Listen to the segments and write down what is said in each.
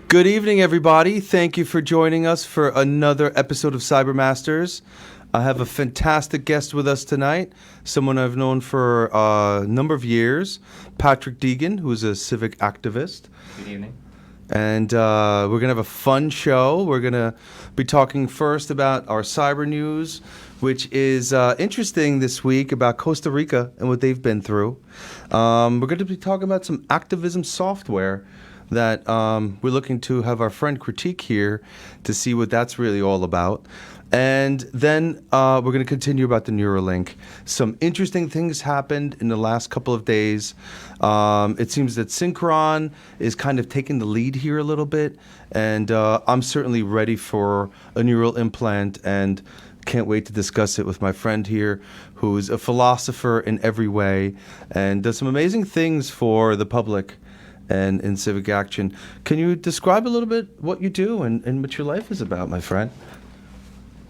Good evening, everybody. Thank you for joining us for another episode of CyberMasters. I have a fantastic guest with us tonight, someone I've known for a number of years, Patrick Deegan, who's a civic activist. Good evening. And we're going to have a fun show. We're going to be talking first about our cyber news, which is interesting this week about Costa Rica and what they've been through. We're going to be talking about some activism software that we're looking to have our friend critique here to see what that's really all about. And then we're going to continue about the Neuralink. Some interesting things happened in the last couple of days. It seems that Synchron is kind of taking the lead here a little bit, and I'm certainly ready for a neural implant and can't wait to discuss it with my friend here, who's a philosopher in every way and does some amazing things for the public and in civic action. Can you describe a little bit what you do and what your life is about, my friend?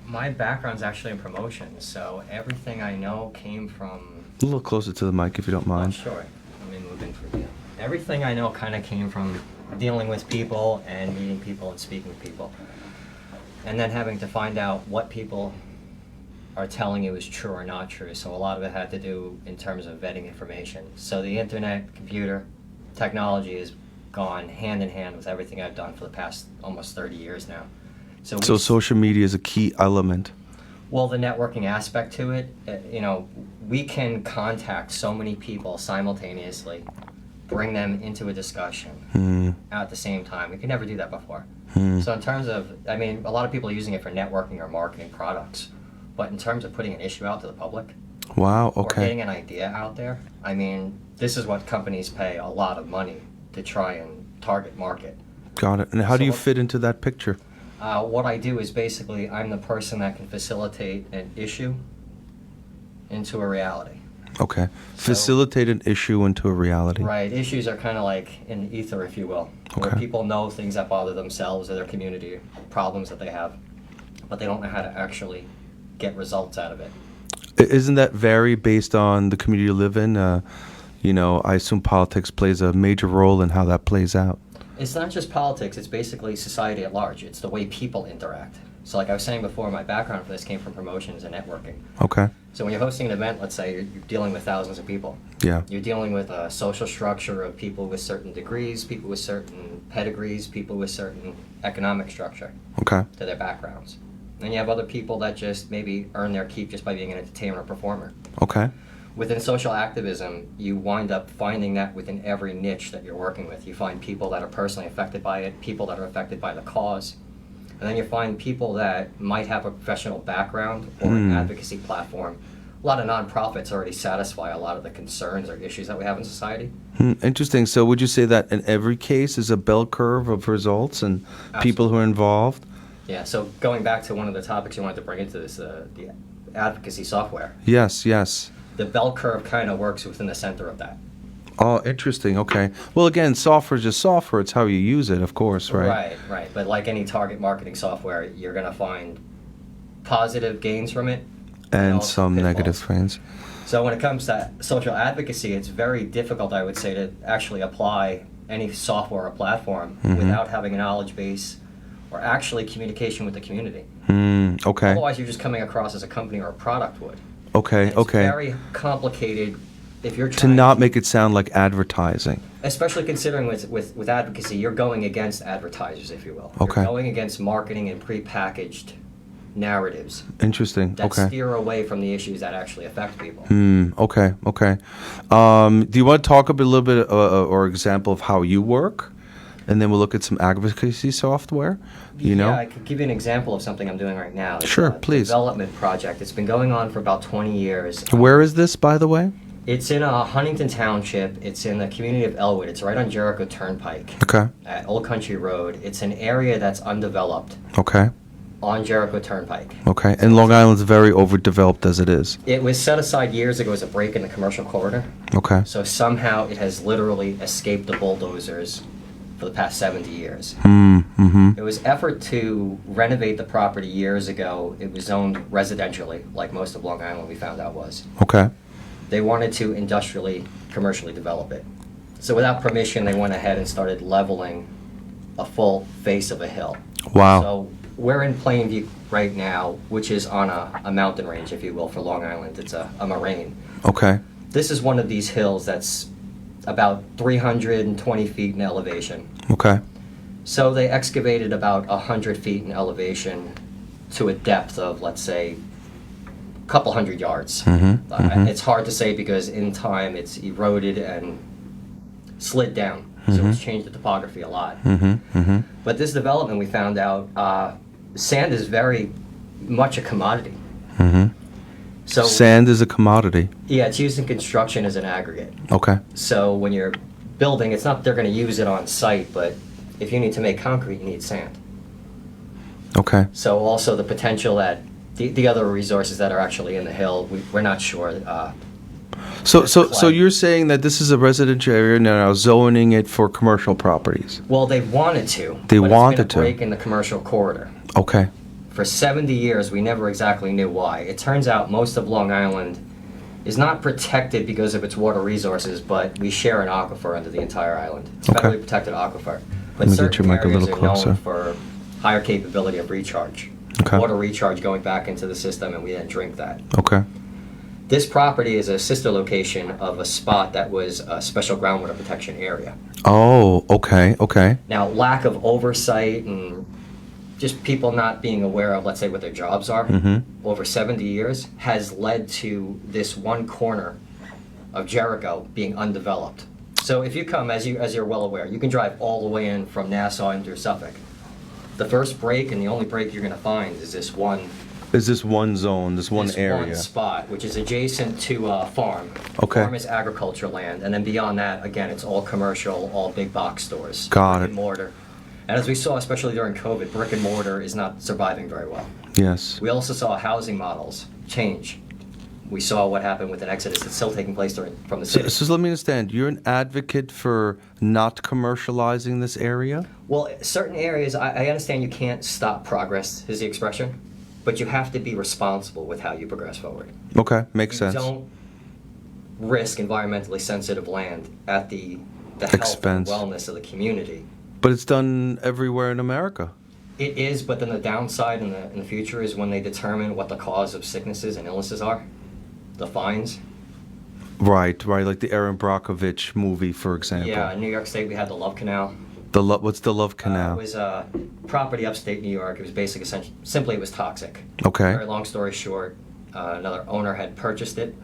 My background's actually in promotions, so everything I know came from... A little closer to the mic, if you don't mind. Oh, sure. Let me move in for you. Everything I know kind of came from dealing with people and meeting people and speaking to people. And then having to find out what people are telling you is true or not true. So a lot of it had to do in terms of vetting information. So the internet, computer, technology has gone hand in hand with everything I've done for the past almost 30 years now. So social media is a key element. Well, the networking aspect to it, we can contact so many people simultaneously, bring them into a discussion at the same time. We could never do that before. So in terms of, a lot of people are using it for networking or marketing products, but in terms of putting an issue out to the public, wow, okay, or getting an idea out there, this is what companies pay a lot of money to try and target market. Got it. And how do you fit into that picture? What I do is basically I'm the person that can facilitate an issue into a reality. Okay. Facilitate an issue into a reality. Right. Issues are kind of like in the ether, if you will, where people know things that bother themselves or their community, problems that they have, but they don't know how to actually get results out of it. Isn't that vary based on the community you live in? I assume politics plays a major role in how that plays out. It's not just politics, it's basically society at large. It's the way people interact. So like I was saying before, my background for this came from promotions and networking. Okay. So when you're hosting an event, let's say you're dealing with thousands of people. Yeah. You're dealing with a social structure of people with certain degrees, people with certain pedigrees, people with certain economic structure to their backgrounds. Then you have other people that just maybe earn their keep just by being an entertainer or performer. Okay. Within social activism, you wind up finding that within every niche that you're working with. You find people that are personally affected by it, people that are affected by the cause, and then you find people that might have a professional background or an advocacy platform. A lot of nonprofits already satisfy a lot of the concerns or issues that we have in society. Interesting. So would you say that in every case is a bell curve of results and people who are involved? Yeah, so going back to one of the topics you wanted to bring into this, the advocacy software. Yes, yes. The bell curve kind of works within the center of that. Oh, interesting. Okay. Well, again, software is just software. It's how you use it, of course, right? Right. But like any target marketing software, you're going to find positive gains from it. And some negative gains. So when it comes to social advocacy, it's very difficult, I would say, to actually apply any software or platform without having a knowledge base or actually communication with the community. Okay. Otherwise, you're just coming across as a company or a product would. Okay, and it's very complicated if you're trying to not make it sound like advertising. Especially considering with advocacy, you're going against advertisers, if you will. Okay. You're going against marketing and prepackaged narratives. Interesting. That steer away from the issues that actually affect people. Okay. Do you want to talk a little bit or example of how you work? and then we'll look at some advocacy software. Yeah, I could give you an example of something I'm doing right now. It's sure, a please. Development project. It's been going on for about 20 years. Where is this, by the way? It's in Huntington Township. It's in the community of Elwood. It's right on Jericho Turnpike. Okay. At Old Country Road. It's an area that's undeveloped. Okay. On Jericho Turnpike. Okay. And Long Island's very overdeveloped as it is. It was set aside years ago as a break in the commercial corridor. Okay. So somehow it has literally escaped the bulldozers for the past 70 years. Mm-hmm. It was effort to renovate the property years ago. It was zoned residentially, like most of Long Island we found out was. Okay. They wanted to industrially, commercially develop it. So without permission, they went ahead and started leveling a full face of a hill. Wow. So we're in Plainview right now, which is on a mountain range, if you will, for Long Island. It's a moraine. Okay. This is one of these hills that's about 320 feet in elevation. Okay. So they excavated about 100 feet in elevation to a depth of, let's say, a couple hundred yards. Mm-hmm. It's hard to say because in time it's eroded and slid down. So it's changed the topography a lot. But this development, we found out, sand is very much a commodity. So sand is a commodity. Yeah, it's used in construction as an aggregate. Okay. So when you're building, it's not that they're going to use it on site, but if you need to make concrete, you need sand. Okay. So also the potential that the other resources that are actually in the hill, we're not sure. So you're saying that this is a residential area now, zoning it for commercial properties? Well, they wanted to. They but wanted it's been a break to. in the commercial corridor. Okay. For 70 years, we never exactly knew why. It turns out most of Long Island is not protected because of its water resources, but we share an aquifer under the entire island. It's a federally protected aquifer. But Let me get your certain mic a areas little are known closer. for higher capability of recharge. Okay. Water recharge going back into the system, and we then drink that. Okay. This property is a sister location of a spot that was a special groundwater protection area. Oh, okay, okay. Now, lack of oversight and just people not being aware of, let's say, what their jobs are over 70 years has led to this one corner of Jericho being undeveloped. So if you come, as you're well aware, you can drive all the way in from Nassau into Suffolk. The first break and the only break you're going to find is this one. Is this one zone, this one area? One spot, which is adjacent to a farm. Okay. Farm is agriculture land, and then beyond that, again, it's all commercial, all big box stores. Got brick it. And mortar. And as we saw, especially during COVID, brick and mortar is not surviving very well. Yes. We also saw housing models change. We saw what happened with an exodus that's still taking place from the city. So let me understand. You're an advocate for not commercializing this area? Well, certain areas, I understand you can't stop progress, is the expression, but you have to be responsible with how you progress forward. Okay, makes sense. Don't risk environmentally sensitive land at the health Expense. and wellness of the community. But it's done everywhere in America. It is, but then the downside in the future is when they determine what the cause of sicknesses and illnesses are, the fines. Right, like the Erin Brockovich movie, for example. Yeah, in New York State we had the Love Canal. What's the Love Canal? It was a property upstate New York. It was basically simply it was toxic. Okay. Very long story short, another owner had purchased it.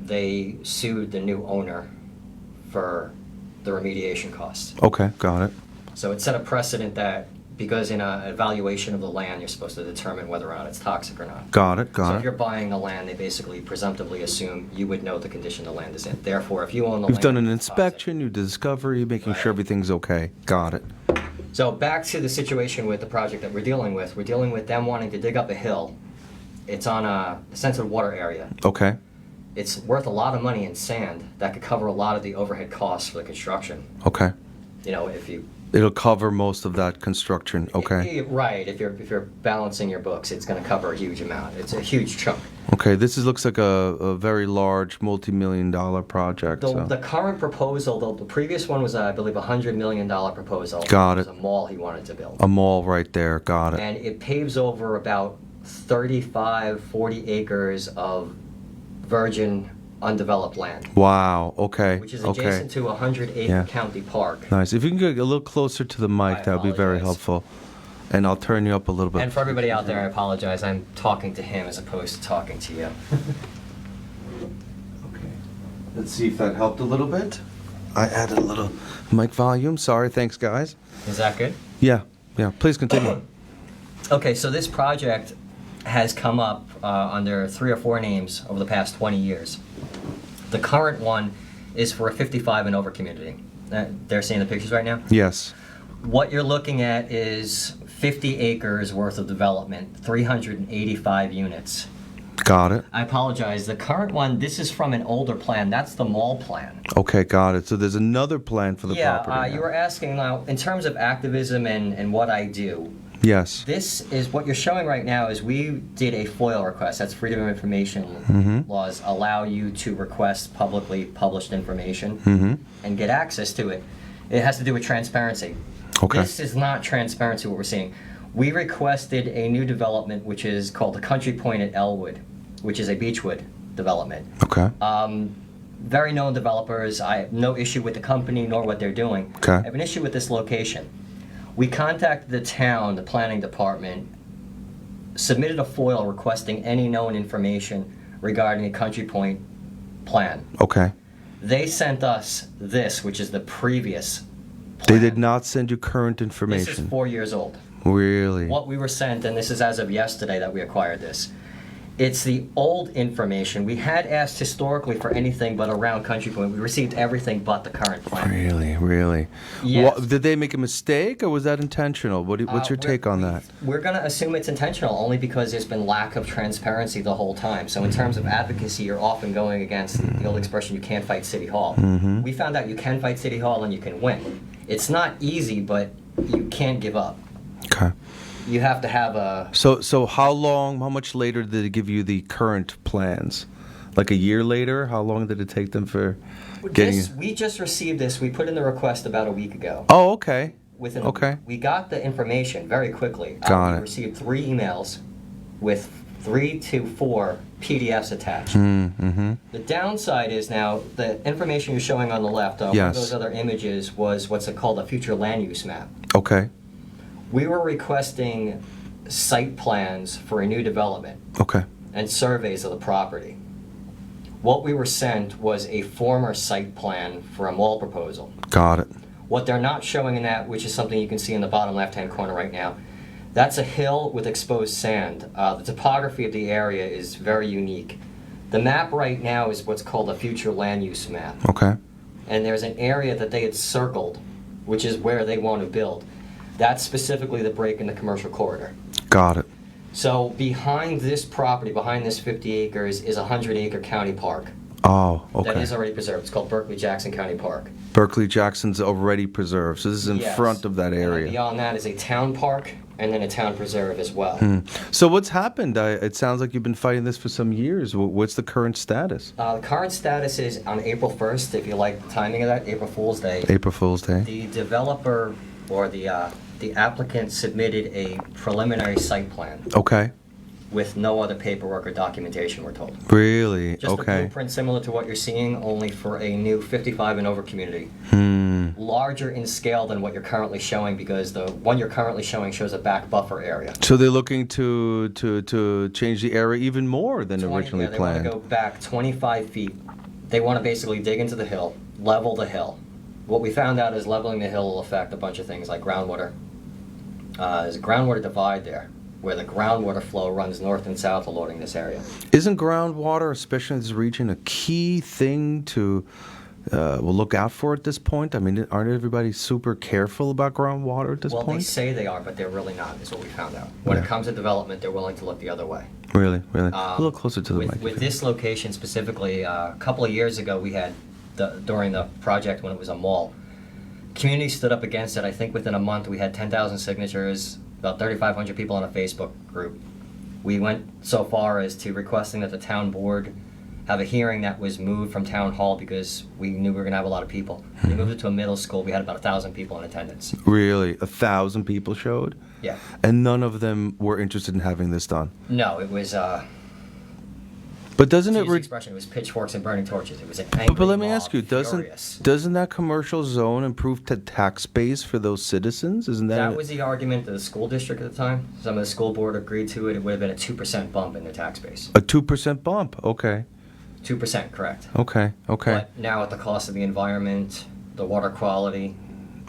They sued the new owner for the remediation costs. Okay, got it. So it set a precedent that because in an evaluation of the land, you're supposed to determine whether or not it's toxic or not. Got it. So if you're buying the land, they basically presumptively assume you would know the condition the land is in. Therefore, if you own the land... You've done an it's inspection, you did discovery, making sure everything's okay. Got it. So back to the situation with the project that we're dealing with. We're dealing with them wanting to dig up a hill. It's on a sensitive water area. Okay. It's worth a lot of money in sand that could cover a lot of the overhead costs for the construction. Okay. You know, if you... It'll cover most of that construction. Okay. Right. If you're balancing your books, it's going to cover a huge amount. It's a huge chunk. Okay. This looks like a very large, multi-million-dollar project. The current proposal, the previous one was, I believe, a $100 million proposal. Got it. It was a mall he wanted to build. A mall right there. Got it. And it paves over about 40 acres of virgin undeveloped land. Wow. Okay. Which is adjacent to a 100-acre county park. Nice. If you can get a little closer to the mic, that would be very apologize. helpful. And I'll turn you up a little bit. And for everybody out there, I apologize. I'm talking to him as opposed to talking to you. Okay. Let's see if that helped a little bit. I added a little mic volume. Sorry. Thanks, guys. Is that good? Yeah. Please continue. Okay, so this project has come up under 3 or 4 names over the past 20 years. The current one is for a 55 and over community. They're seeing the pictures right now? Yes. What you're looking at is 50 acres worth of development, 385 units. Got it. I apologize. The current one, this is from an older plan. That's the mall plan. Okay, got it. So there's another plan for the property. Yeah, you were asking now, in terms of activism and what I do. Yes. This is what you're showing right now is we did a FOIL request. That's Freedom of Information laws allow you to request publicly published information and get access to it. It has to do with transparency. Okay. This is not transparency, what we're seeing. We requested a new development which is called the Country Point at Elwood, which is a Beechwood development. Okay. Very known developers. I have no issue with the company nor what they're doing. Okay. I have an issue with this location. We contacted the town, the planning department, submitted a FOIL requesting any known information regarding the Country Point plan. Okay. They sent us this, which is the previous plan. They did not send you current information. This is 4 years old. Really? What we were sent, and this is as of yesterday that we acquired this, it's the old information. We had asked historically for anything but around Country Point. We received everything but the current plan. Really? Yes. Did they make a mistake, or was that intentional? What's your take on that? We're going to assume it's intentional only because there's been lack of transparency the whole time. So in terms of advocacy, you're often going against the old expression, you can't fight City Hall. We found out you can fight City Hall and you can win. It's not easy, but you can't give up. Okay. You have to have a... So how much later did it give you the current plans? Like a year later? How long did it take them for getting... We just received this. We put in the request about a week ago. Oh, okay. Okay. We got the information very quickly. Got it. We received 3 emails with 3 to 4 PDFs attached. The downside is now the information you're showing on the left, one of those other images was what's called a future land use map. Okay. We were requesting site plans for a new development. Okay. And surveys of the property. What we were sent was a former site plan for a mall proposal. Got it. What they're not showing in that, which is something you can see in the bottom left-hand corner right now, that's a hill with exposed sand. The topography of the area is very unique. The map right now is what's called a future land use map. Okay. And there's an area that they had circled, which is where they want to build. That's specifically the break in the commercial corridor. Got it. So behind this property, behind this 50 acres, is a 100-acre county park. Oh, okay. That is already preserved. It's called Berkeley-Jackson County Park. Berkeley-Jackson's already preserved, so this is in front of that area. And beyond that is a town park and then a town preserve as well. So what's happened? It sounds like you've been fighting this for some years. What's the current status? The current status is on April 1st, if you like the timing of that, April Fool's Day. April Fool's Day. The developer or the applicant submitted a preliminary site plan. Okay. With no other paperwork or documentation, we're told. Really? Just okay. a blueprint similar to what you're seeing, only for a new 55 and over community. Larger in scale than what you're currently showing, because the one you're currently showing shows a back buffer area. So they're looking to change the area even more than originally planned. They want to go back 25 feet. They want to basically dig into the hill, level the hill. What we found out is leveling the hill will affect a bunch of things like groundwater. There's a groundwater divide there, where the groundwater flow runs north and south along this area. Isn't groundwater, especially in this region, a key thing to look out for at this point? I mean, aren't everybody super careful about groundwater at this point? Well, they say they are, but they're really not, is what we found out. When it comes to development, they're willing to look the other way. Really? A little closer to the mic. With this location specifically, a couple of years ago, we had, during the project when it was a mall, community stood up against it. I think within a month we had 10,000 signatures, about 3,500 people on a Facebook group. We went so far as to requesting that the town board have a hearing that was moved from town hall because we knew we were going to have a lot of people. We moved it to a middle school. We had about 1,000 people in attendance. Really? 1,000 people showed? Yeah. And none of them were interested in having this done? No, it was... But doesn't it? Expression, it was pitchforks and burning torches. It was an angry But let me mob, ask you: furious. doesn't that commercial zone improve the tax base for those citizens? Isn't that? That was the argument of the school district at the time. Some of the school board agreed to it. It would have been a 2% bump in their tax base. A 2% bump. Okay. 2%, correct. Okay. But now at the cost of the environment, the water quality.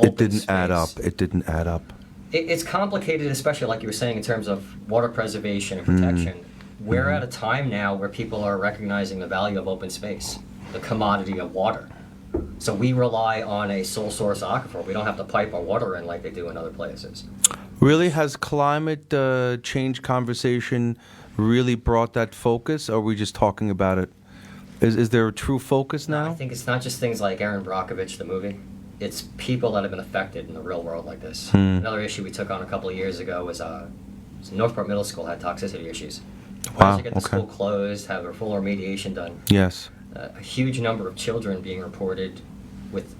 It didn't add up. It didn't add up. It's complicated, especially like you were saying, in terms of water preservation and protection. We're at a time now where people are recognizing the value of open space, the commodity of water. So we rely on a sole source aquifer. We don't have to pipe our water in like they do in other places. Really, has climate change conversation really brought that focus, or are we just talking about it? Is there a true focus now? I think it's not just things like Aaron Brockovich, the movie. It's people that have been affected in the real world like this. Another issue we took on a couple of years ago was Northport Middle School had toxicity issues. Wow, to get the school closed, have a full remediation done. Yes. A huge number of children being reported with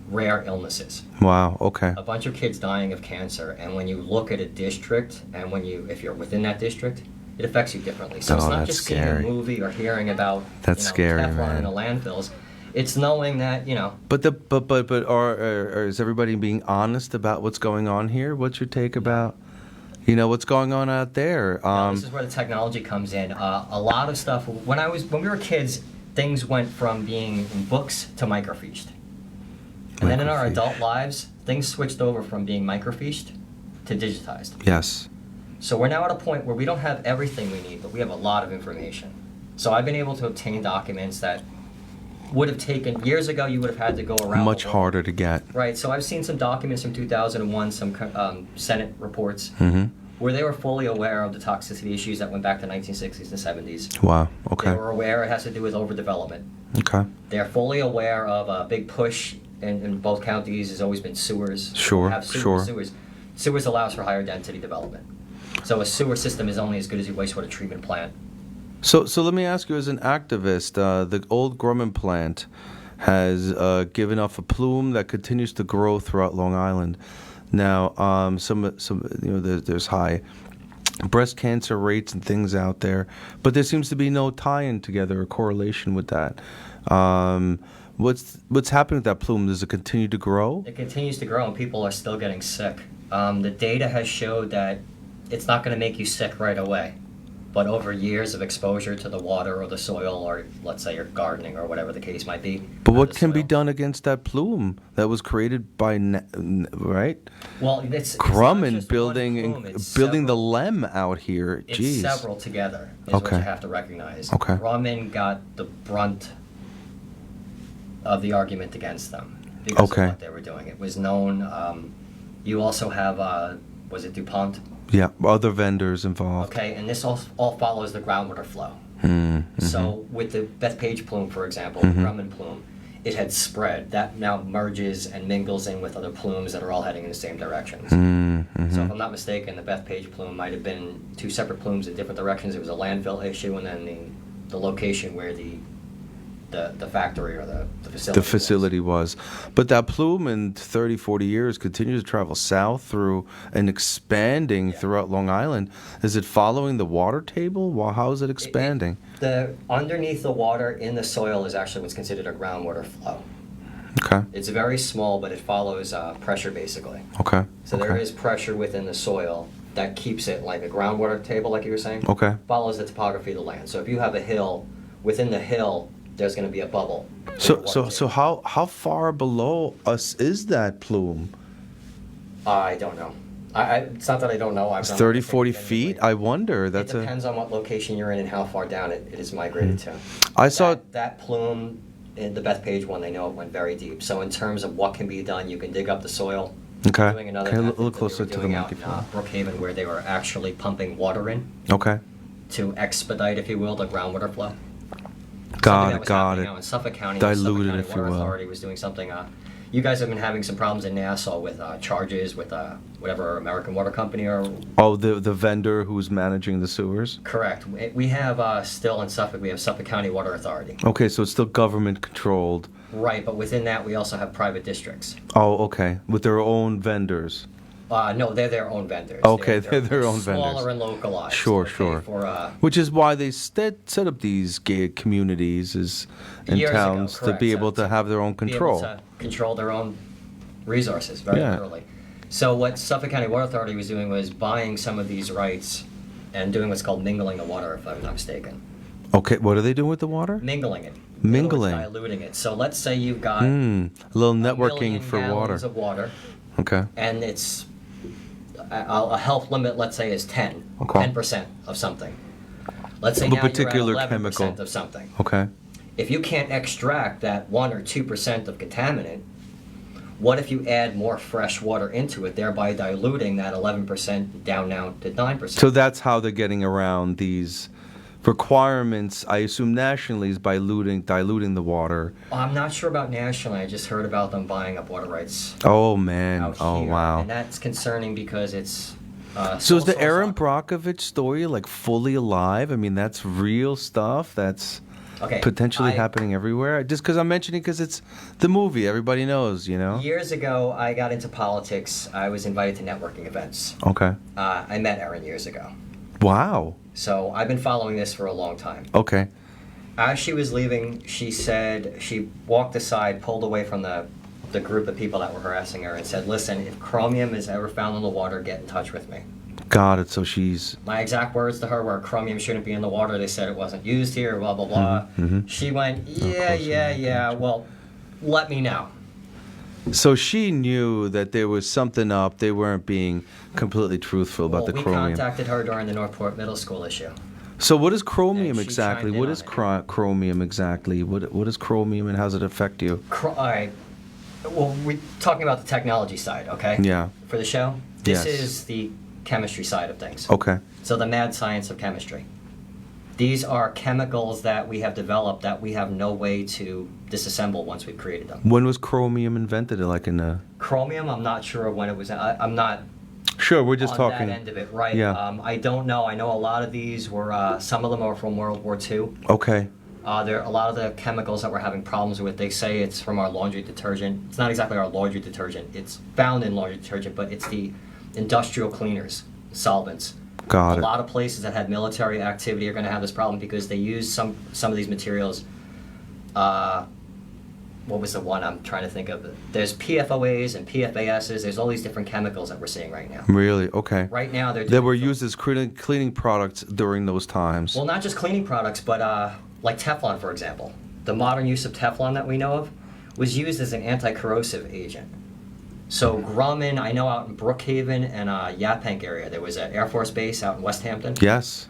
rare illnesses. Wow, okay. A bunch of kids dying of cancer, and when you look at a district, and if you're within that district, it affects you differently. So it's not just scary. seeing a movie or hearing about scary, Teflon man. in the landfills. It's knowing that, But is everybody being honest about what's going on here? What's your take about, what's going on out there? This is where the technology comes in. A lot of stuff. When we were kids, things went from being in books to microfiched, and then in our adult lives, things switched over from being microfiched to digitized. Yes. So we're now at a point where we don't have everything we need, but we have a lot of information. So I've been able to obtain documents that would have taken years ago. You would have had to go around. Much harder to get. Right. So I've seen some documents from 2001, some Senate reports, where they were fully aware of the toxicity issues that went back to 1960s and 70s. Wow. Okay. They were aware it has to do with overdevelopment. Okay. They're fully aware of a big push in both counties has always been sewers. Sure. Sewers allows for higher density development. So a sewer system is only as good as your wastewater treatment plant. So let me ask you, as an activist, the old Grumman plant has given off a plume that continues to grow throughout Long Island. Now, there's high breast cancer rates and things out there, but there seems to be no tie-in together or correlation with that. What's happening with that plume? Does it continue to grow? It continues to grow, and people are still getting sick. The data has showed that it's not going to make you sick right away, but over years of exposure to the water or the soil, or let's say you're gardening or whatever the case might be. But what can be done against that plume that was created by, right? Well, it's Grumman building the LEM out here. It's Jeez. several together is what you have to recognize. Okay. Grumman got the brunt of the argument against them because of what they were doing. It was known. You also have, was it DuPont? Yeah, other vendors involved. Okay, and this all follows the groundwater flow. So with the Bethpage plume, for example, the Grumman plume, it had spread. That now merges and mingles in with other plumes that are all heading in the same directions. So if I'm not mistaken, the Bethpage plume might have been two separate plumes in different directions. It was a landfill issue, and then the location where the factory or the facility was. But that plume in 30, 40 years continues to travel south through and expanding throughout Long Island. Is it following the water table? Well, how is it expanding? Underneath the water in the soil is actually what's considered a groundwater flow. Okay. It's very small, but it follows pressure basically. Okay. So there is pressure within the soil that keeps it like a groundwater table, like you were saying. Okay. Follows the topography of the land. So if you have a hill, within the hill, there's going to be a bubble. So how far below us is that plume? I don't know. It's not that I don't know. It's 30, 40 feet? I wonder. It depends on what location you're in and how far down it is migrated to. I saw that plume in the Bethpage one. They know it went very deep. So in terms of what can be done, you can dig up the soil. Okay. Doing another a little closer to the microphone. Brookhaven, where they were actually pumping water in. Okay. To expedite, if you will, the groundwater flow. Got it. Now in Suffolk County, Diluted, the if Suffolk you County will. Water Authority was doing something. You guys have been having some problems in Nassau with charges with whatever American Water Company or. Oh, the vendor who's managing the sewers. Correct. We have still in Suffolk. We have Suffolk County Water Authority. Okay, so it's still government controlled. Right, but within that we also have private districts. Oh, okay, with their own vendors. No, they're their own vendors. Okay, they're their own vendors. Smaller and localized. Sure. Which is why they set up these gay communities in towns to be able to have their own control. Be able to control their own resources, very literally. So what Suffolk County Water Authority was doing was buying some of these rights and doing what's called mingling the water, if I'm not mistaken. Okay, what are they doing with the water? Mingling it. Mingling. In other words, diluting it. So let's say you've got a little networking for gallons water. of water. Okay. And it's a health limit, let's say, is 10. Okay. 10% of something. Let's say Of a now particular you're at 11% chemical. of something. Okay. If you can't extract that 1 or 2% of contaminant, what if you add more fresh water into it, thereby diluting that 11% down now to 9%? So that's how they're getting around these requirements, I assume nationally, is by diluting the water. I'm not sure about nationally. I just heard about them buying up water rights. Oh, man. Out Oh, here. wow. And that's concerning because it's... So is the Aaron Brockovich story like fully alive? I mean, that's real stuff? That's potentially happening everywhere? Just because I'm mentioning because it's the movie. Everybody knows, you know? Years ago, I got into politics. I was invited to networking events. Okay. I met Erin years ago. Wow. So I've been following this for a long time. Okay. As she was leaving, she said, she walked aside, pulled away from the group of people that were harassing her and said, listen, if chromium is ever found in the water, get in touch with me. Got it. So she's... My exact words to her were, chromium shouldn't be in the water. They said it wasn't used here, blah, blah, blah. She went, yeah, well, let me know. So she knew that there was something up. They weren't being completely truthful about the chromium. We contacted her during the Northport Middle School issue. So what is chromium exactly? What is chromium exactly? What is chromium and how does it affect you? All right. Well, we're talking about the technology side, okay? Yeah. For the show? This is the chemistry side of things. Okay. So the mad science of chemistry. These are chemicals that we have developed that we have no way to disassemble once we've created them. When was chromium invented? Like in the... Chromium, I'm not sure when it was. I'm not... Sure, we're just on talking... that end of it, right? Yeah. I don't know. I know a lot of these were... some of them are from World War II. Okay. There are a lot of the chemicals that we're having problems with. They say it's from our laundry detergent. It's not exactly our laundry detergent. It's found in laundry detergent, but it's the industrial cleaners, solvents. Got it. A lot of places that had military activity are going to have this problem because they use some of these materials. What was the one I'm trying to think of? There's PFOAs and PFASs. There's all these different chemicals that we're seeing right now. Really? Okay. Right now, they were used as cleaning products during those times. Well, not just cleaning products, but like Teflon, for example. The modern use of Teflon that we know of was used as an anti-corrosive agent. So Grumman, I know out in Brookhaven and Yaphank area, there was an Air Force base out in West Hampton. Yes.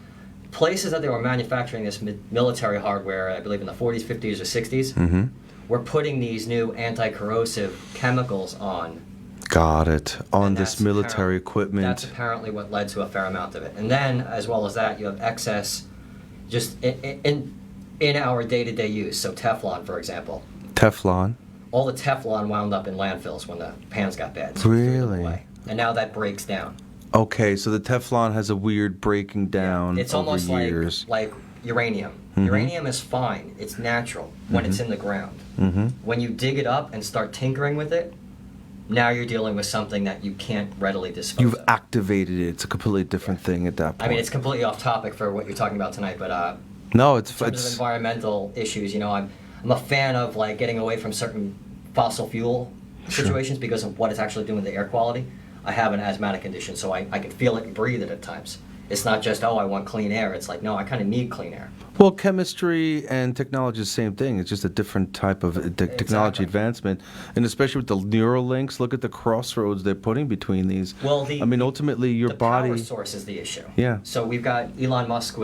Places that they were manufacturing this military hardware, I believe in the 40s, 50s, or 60s, were putting these new anti-corrosive chemicals on. Got it. On this military equipment. That's apparently what led to a fair amount of it. And then, as well as that, you have excess just in our day-to-day use. So Teflon, for example. Teflon. All the Teflon wound up in landfills when the pans got bad. So really? And now that breaks down. Okay, so the Teflon has a weird breaking down It's over almost years. like uranium. Uranium is fine. It's natural when it's in the ground. When you dig it up and start tinkering with it, now you're dealing with something that you can't readily dispose You've of. activated it. It's a completely different thing at that point. I mean, it's completely off topic for what you're talking about tonight, but no, in terms of environmental issues, you know, I'm a fan of like getting away from certain fossil fuel situations because of what it's actually doing to the air quality. I have an asthmatic condition, so I can feel it and breathe it at times. It's not just, I want clean air. It's like, no, I kind of need clean air. Well, chemistry and technology is the same thing. It's just a different type of technology advancement. And especially with the neural links, look at the crossroads they're putting between these. Well, I mean, ultimately, your body... The power source is the issue. Yeah. So we've got Elon Musk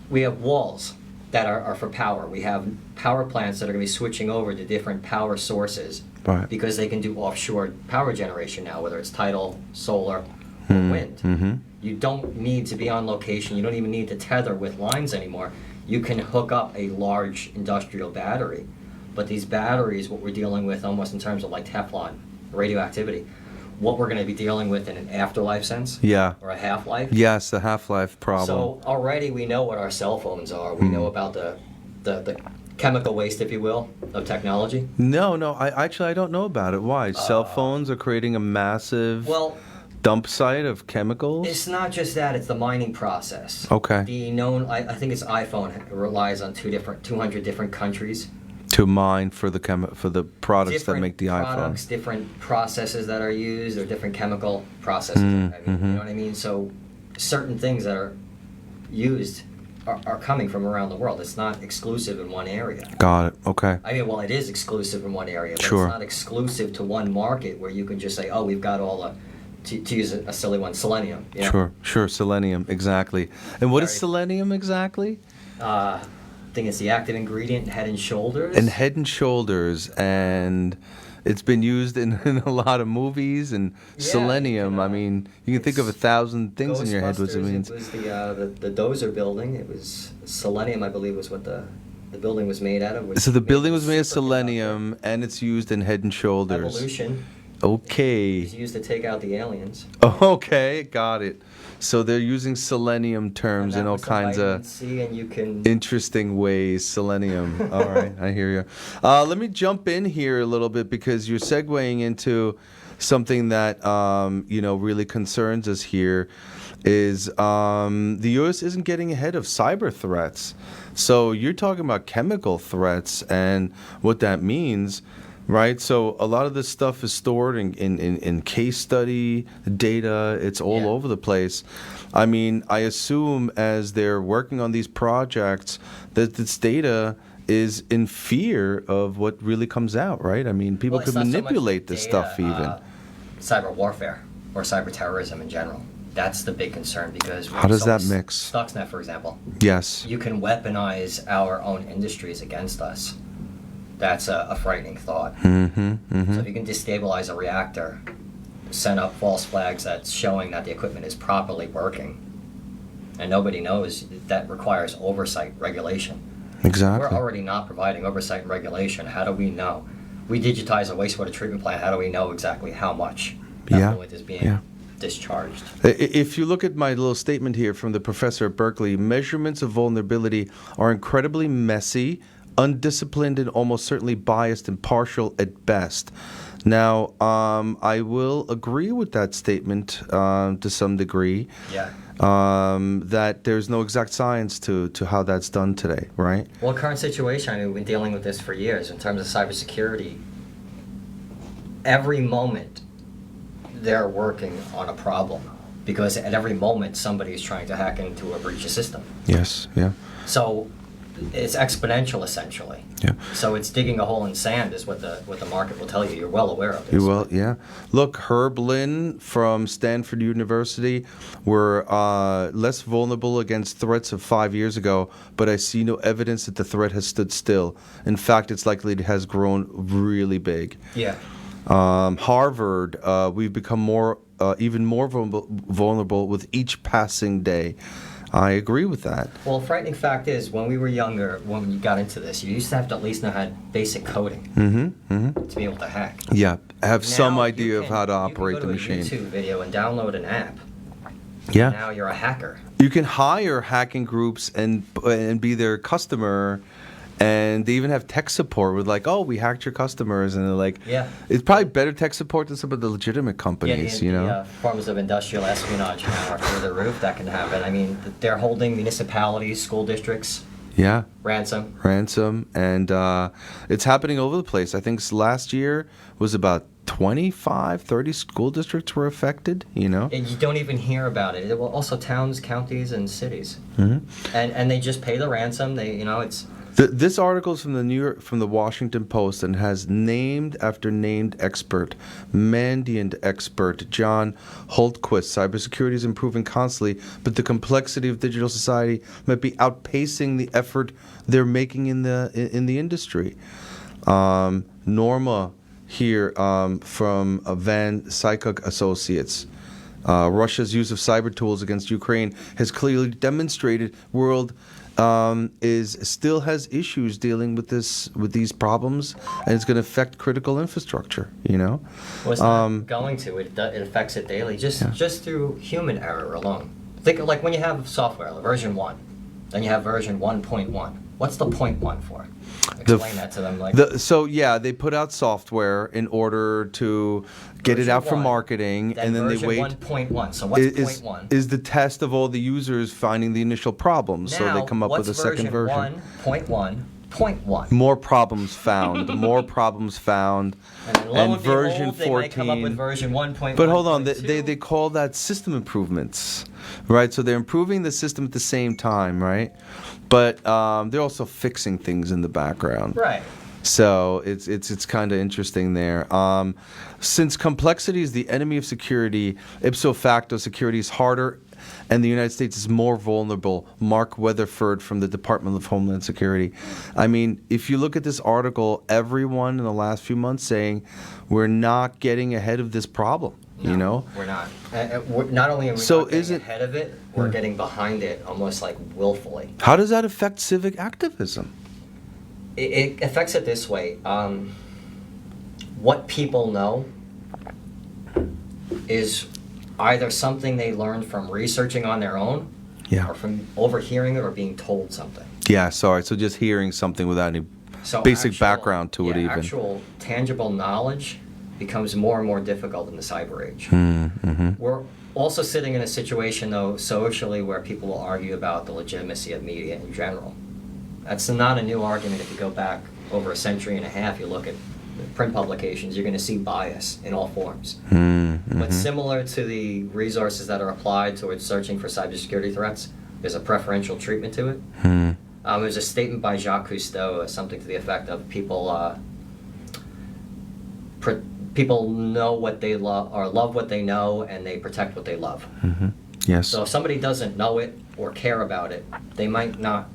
we have walls that are for power. We have power plants that are going to be switching over to different power sources. Right. Because they can do offshore power generation now, whether it's tidal, solar, or wind. You don't need to be on location. You don't even need to tether with lines anymore. You can hook up a large industrial battery. But these batteries, what we're dealing with almost in terms of like Teflon, radioactivity, what we're going to be dealing with in an afterlife sense? Yeah. Or a half-life? Yes, the half-life problem. So already we know what our cell phones are. We know about the chemical waste, if you will, of technology. No, I don't know about it. Why? Cell phones are creating a massive dump site of chemicals? It's not just that, it's the mining process. Okay. The known, I think it's iPhone relies on 200 different countries. To mine for the products that make the iPhone. Different processes that are used, or different chemical processes. You know what I mean? So certain things that are used are coming from around the world. It's not exclusive in one area. Got it. Okay. I mean, well, it is exclusive in one area, but Sure. it's not exclusive to one market where you can just say, oh, we've got all the, to use a silly one, selenium. You know? Sure, selenium, exactly. And what is selenium exactly? I think it's the active ingredient in Head and Shoulders. In Head and Shoulders, and it's been used in a lot of movies. And selenium, I mean, you can think of 1,000 things in your head what it means. It was the Dozer building. It was selenium, I believe, was what the building was made out of. So the building was made of selenium, and it's used in Head and Shoulders. Evolution. Okay. It's used to take out the aliens. Okay, got it. So they're using selenium terms in all kinds of interesting ways. Selenium. All right, I hear you. Let me jump in here a little bit because you're segueing into something that really concerns us here. Is the U.S. isn't getting ahead of cyber threats. So you're talking about chemical threats and what that means. Right, so a lot of this stuff is stored in case study data. It's all over the place. I mean, I assume as they're working on these projects that this data is in fear of what really comes out, right? I mean, people could manipulate this stuff even. Cyber warfare or cyber terrorism in general. That's the big concern because... How does that mix? Stuxnet, for example. Yes. You can weaponize our own industries against us. That's a frightening thought. So if you can destabilize a reactor, send up false flags that's showing that the equipment is properly working, and nobody knows, that requires oversight, regulation. Exactly. We're already not providing oversight and regulation. How do we know? We digitize a wastewater treatment plant. How do we know exactly how much effluent is being discharged? If you look at my little statement here from the professor at Berkeley, measurements of vulnerability are incredibly messy, undisciplined, and almost certainly biased and partial at best. Now, I will agree with that statement to some degree. Yeah. That there's no exact science to how that's done today, right? Well, current situation, I mean, we've been dealing with this for years in terms of cybersecurity. Every moment, they're working on a problem because at every moment, somebody is trying to hack into a breach system. Yes, yeah. So it's exponential, essentially. Yeah. So it's digging a hole in sand is what the market will tell you. You're well aware of this. You will, yeah. Look, Herb Lin from Stanford University were less vulnerable against threats of 5 years ago, but I see no evidence that the threat has stood still. In fact, it's likely it has grown really big. Yeah. Harvard, we've become even more vulnerable with each passing day. I agree with that. Well, the frightening fact is, when we were younger, when you got into this, you used to have to at least know how basic coding to be able to hack. Yeah, have now some idea of how to operate the machine. You can go to a YouTube video and download an app. Yeah. Now you're a hacker. You can hire hacking groups and be their customer. And they even have tech support with like, oh, we hacked your customers. And they're like, it's probably better tech support than some of the legitimate companies, the forms of industrial espionage now are through the roof. That can happen. I mean, they're holding municipalities, school districts. Yeah. Ransom. And it's happening all over the place. I think last year was about 25, 30 school districts were affected, And you don't even hear about it. Well, also towns, counties, and cities. And they just pay the ransom. It's... This article is from the Washington Post and has named after named expert, Mandiant expert John Holtquist. Cybersecurity is improving constantly, but the complexity of digital society might be outpacing the effort they're making in the industry. Norma here from Van Sykuk Associates. Russia's use of cyber tools against Ukraine has clearly demonstrated world still has issues dealing with these problems, and it's going to affect critical infrastructure. Well, it's not going to. It affects it daily, just through human error alone. Think of like when you have software, version 1, then you have version 1.1. What's the 0.1 for? Explain that to them. They put out software in order to get it out for marketing, and then they wait. 1.1. So what's 0.1? Is the test of all the users finding the initial problems, so they come up with a second version. Now, what's version 1.1 0.1. More problems found. More problems found. And then lo and version behold, they 14. might come up with version 1.1. But hold on, they call that system improvements, right? So they're improving the system at the same time, right? But they're also fixing things in the background. Right. So it's kind of interesting there. Since complexity is the enemy of security, ipso facto security is harder and the United States is more vulnerable. Mark Weatherford from the Department of Homeland Security. I mean, if you look at this article, everyone in the last few months saying we're not getting ahead of this problem. No, you know, we're not. Not only are we not getting ahead of it, we're getting behind it almost like willfully. How does that affect civic activism? It affects it this way. What people know is either something they learned from researching on their own, or from overhearing it or being told something. Yeah, sorry. So just hearing something without any basic background to it even. Actual tangible knowledge becomes more and more difficult in the cyber age. Mm-hmm. We're also sitting in a situation, though, socially where people will argue about the legitimacy of media in general. That's not a new argument. If you go back over a century and a half, you look at print publications, you're going to see bias in all forms. Mm-hmm. But similar to the resources that are applied towards searching for cybersecurity threats, there's a preferential treatment to it. Mm-hmm. There's a statement by Jacques Cousteau, something to the effect of people know what they love or love what they know, and they protect what they love. Mm-hmm. Yes. So if somebody doesn't know it or care about it, they might not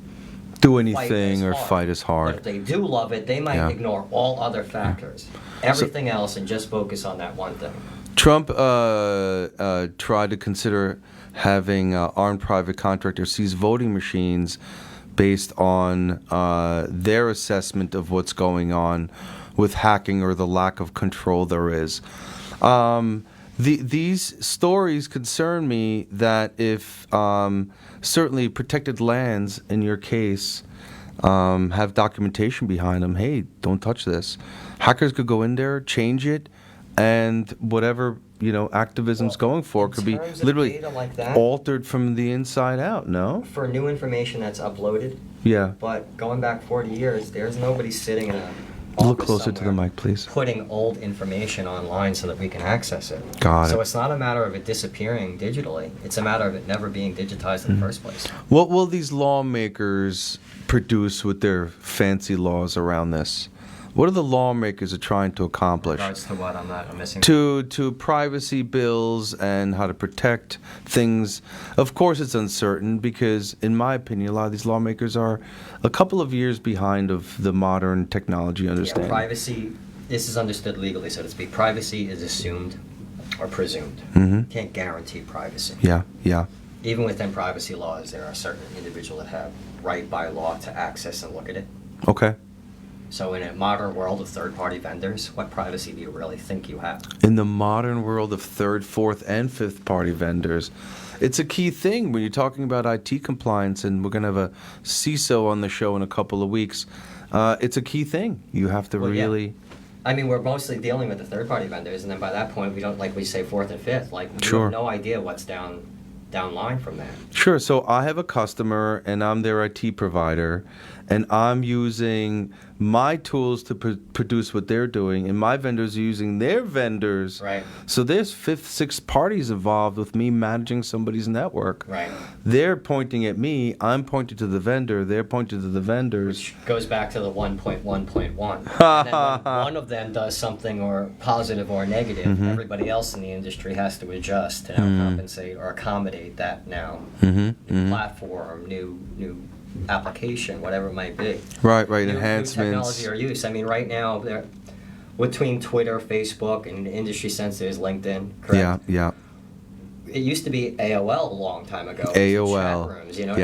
do anything or fight as hard. But if they do love it, they might ignore all other factors, everything else, and just focus on that one thing. Trump tried to consider having armed private contractors seize voting machines based on their assessment of what's going on with hacking or the lack of control there is. These stories concern me that if certainly protected lands, in your case, have documentation behind them, hey, don't touch this. Hackers could go in there, change it, and whatever activism's going for could be literally altered from the inside out, no? For new information that's uploaded. Yeah. But going back 40 years, there's nobody sitting in a look closer to the mic, please. Putting old information online so that we can access it. Got it. So it's not a matter of it disappearing digitally. It's a matter of it never being digitized in the first place. What will these lawmakers produce with their fancy laws around this? What are the lawmakers are trying to accomplish? In regards to what? I'm missing. To privacy bills and how to protect things. Of course, it's uncertain because, in my opinion, a lot of these lawmakers are a couple of years behind of the modern technology understanding. Yeah, privacy, this is understood legally, so to speak. Privacy is assumed or presumed. Mm-hmm. Can't guarantee privacy. Yeah, yeah. Even within privacy laws, there are certain individuals that have right by law to access and look at it. Okay. So in a modern world of third-party vendors, what privacy do you really think you have? In the modern world of third, fourth, and fifth-party vendors, it's a key thing when you're talking about IT compliance, and we're going to have a CISO on the show in a couple of weeks. It's a key thing. You have to really... Yeah. I mean, we're mostly dealing with the third-party vendors, and then by that point, we don't, like we say, fourth and fifth. Like, we have no idea what's downline from that. Sure. So I have a customer, and I'm their IT provider, and I'm using my tools to produce what they're doing, and my vendors are using their vendors. Right. So there's fifth, sixth parties involved with me managing somebody's network. Right. They're pointing at me. I'm pointing to the vendor. They're pointing to the vendors. Which goes back to the 1.1.1. And then when one of them does something or positive or negative, everybody else in the industry has to adjust to compensate or accommodate that now. New platform, new application, whatever it might be. Right, New enhancements. technology or use. I mean, right now, between Twitter, Facebook, and industry sensitive is LinkedIn, correct? Yeah. It used to be AOL a long time ago. AOL. Chat rooms, you know what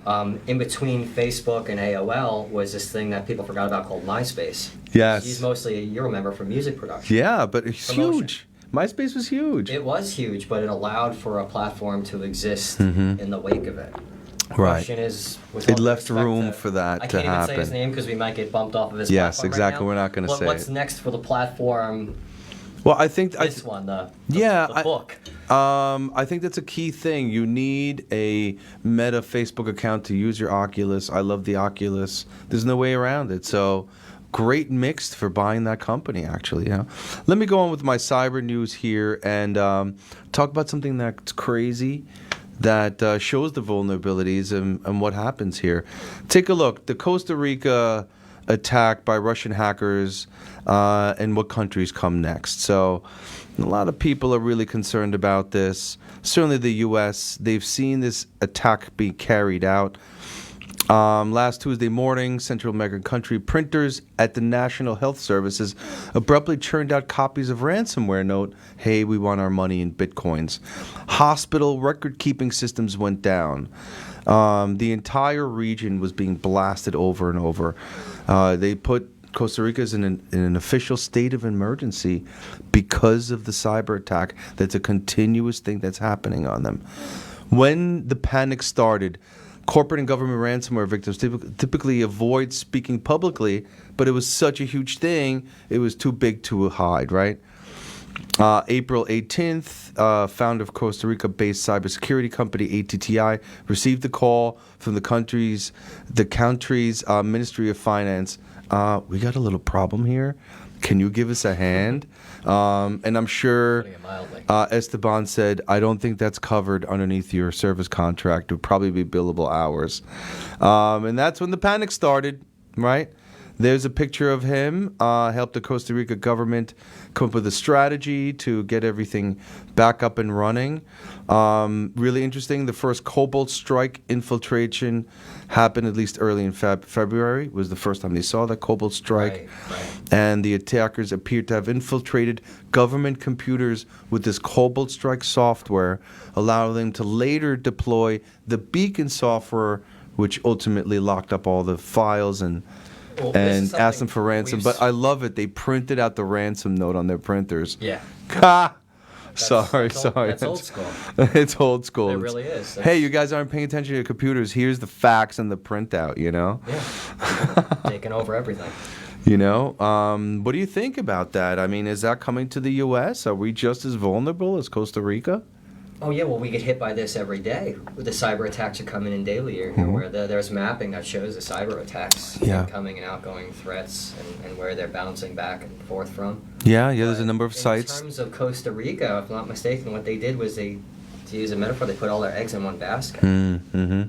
I mean? In between Facebook and AOL was this thing that people forgot about called MySpace. Yes. It's mostly, you remember, for music production. Yeah, but it's huge. MySpace was huge. It was huge, but it allowed for a platform to exist in the wake of it. Right. Question is, it left room for that to happen. I can't even say his name because we might get bumped off of his Yes, platform exactly. right now. We're not going to say What's it. next for the platform Well, I think the book. I think that's a key thing. You need a Meta Facebook account to use your Oculus. I love the Oculus. There's no way around it. So, great mix for buying that company, actually. Yeah. Let me go on with my cyber news here and talk about something that's crazy that shows the vulnerabilities and what happens here. Take a look. The Costa Rica attack by Russian hackers and what countries come next. So a lot of people are really concerned about this. Certainly the U.S., they've seen this attack be carried out. Last Tuesday morning, Central American country printers at the National Health Services abruptly churned out copies of ransomware note, hey, we want our money in bitcoins. Hospital record-keeping systems went down. The entire region was being blasted over and over. They put Costa Rica in an official state of emergency because of the cyber attack. That's a continuous thing that's happening on them. When the panic started, corporate and government ransomware victims typically avoid speaking publicly, but it was such a huge thing, it was too big to hide, right? April 18th, founder of Costa Rica-based cybersecurity company ATTI received a call from the country's Ministry of Finance. We got a little problem here. Can you give us a hand? And I'm sure Esteban said, I don't think that's covered underneath your service contract. It would probably be billable hours. And that's when the panic started, right? There's a picture of him, helped the Costa Rica government come up with a strategy to get everything back up and running. Really interesting. The first Cobalt Strike infiltration happened at least early in February. Was the first time they saw that Cobalt Strike. Right. And the attackers appeared to have infiltrated government computers with this Cobalt Strike software, allowing them to later deploy the Beacon software, which ultimately locked up all the files and asked them for ransom. But I love it. They printed out the ransom note on their printers. Yeah. Sorry. That's old school. It's old school. It really is. Hey, you guys aren't paying attention to your computers. Here's the fax and the printout, you know? Yeah. Taking over everything. You know? What do you think about that? I mean, is that coming to the U.S.? Are we just as vulnerable as Costa Rica? Oh, yeah, well, we get hit by this every day. The cyber attacks are coming in daily here, where there's mapping that shows the cyber attacks, incoming and outgoing threats, and where they're bouncing back and forth from. Yeah, there's a number of sites. In terms of Costa Rica, if I'm not mistaken, what they did was to use a metaphor, they put all their eggs in one basket. Mm-hmm.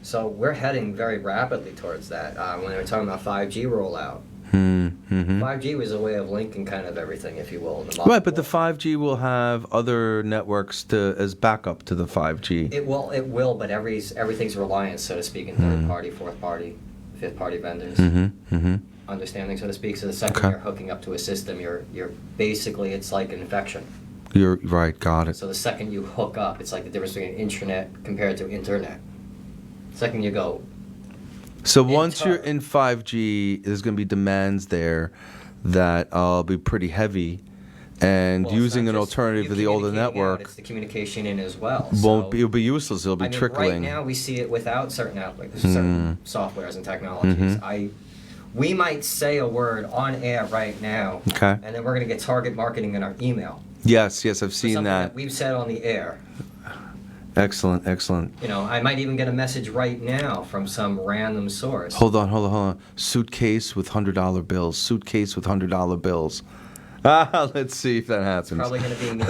So we're heading very rapidly towards that. When they were talking about 5G rollout, 5G was a way of linking kind of everything, if you will. In the right, but the 5G will have other networks as backup to the 5G. It will, but everything's reliant, so to speak, in third party, fourth party, fifth party vendors. Understanding, so to speak. So the second you're hooking up to a system, you're basically, it's like an infection. You're right, got it. So the second you hook up, it's like the difference between intranet compared to internet. The second you go. So once you're in 5G, there's going to be demands there that will be pretty heavy, and using an alternative to the older network. It's the communication in as well. It'll be useless. It'll be trickling. Right now we see it without certain certain softwares and technologies. We might say a word on air right now, and then we're going to get target marketing in our email. Yes, I've seen that. We've said on the air. Excellent. You know, I might even get a message right now from some random source. Hold on. Suitcase with $100 bills. Suitcase with $100 bills. Let's see if that happens. It's probably going to be me.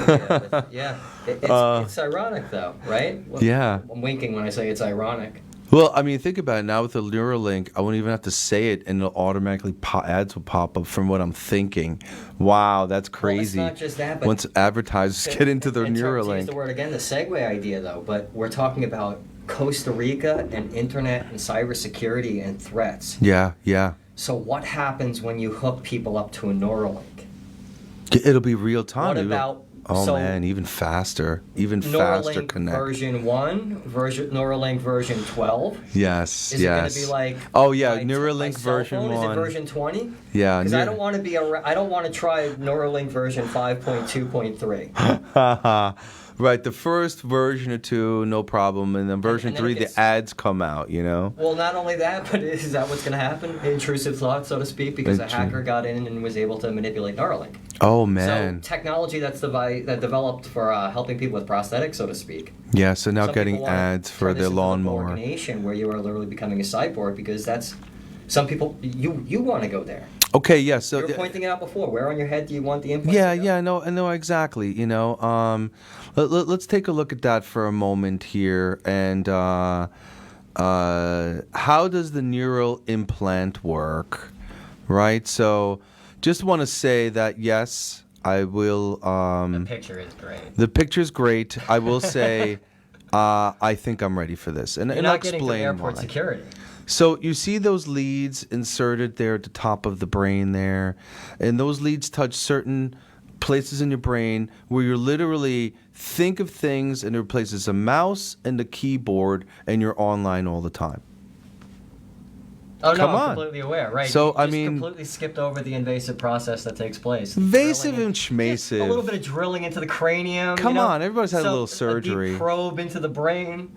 It's ironic, though, right? I'm winking when I say it's ironic. Well, I mean, think about it. Now with the Neuralink, I won't even have to say it, and it'll automatically ads will pop up from what I'm thinking. Wow, that's crazy. Well, it's not just that, but once advertisers get into their Neuralink. To use the word again, the segue idea, though, but we're talking about Costa Rica and internet and cybersecurity and threats. Yeah. So what happens when you hook people up to a Neuralink? It'll be real time. What about... man, even faster faster connect. Version 1, Neuralink version 12. Yes. Is it going to be like? Oh yeah, Neuralink version 1. Is it version 20? Yeah. Because I don't want to try Neuralink version 5.2.3. Right, the first version or two, no problem, and then version 3, the ads come out, you know? Well, not only that, but is that what's going to happen? Intrusive thought, so to speak, because a hacker got in and was able to manipulate Neuralink. Oh, man. So technology that developed for helping people with prosthetics, so to speak. Yeah, so now getting ads for their lawnmower. Organization where you are literally becoming a cyborg, because that's some people, you want to go there. Okay, yeah. So you were pointing it out before. Where on your head do you want the implant? Yeah, I know exactly. You know, let's take a look at that for a moment here. And how does the neural implant work? Right. So, just want to say that yes, I will. The picture is great. The picture's great. I will say, I think I'm ready for this, and I'll explain why. You're not getting through airport security. So you see those leads inserted there at the top of the brain there, and those leads touch certain places in your brain where you literally think of things, and it replaces a mouse and a keyboard, and you're online all the time. Oh, no, I'm completely aware, right. So, you just completely skipped over the invasive process that takes place. Invasive and schmasive. A little bit of drilling into the cranium. Come on, everybody's had a little surgery. A deep probe into the brain.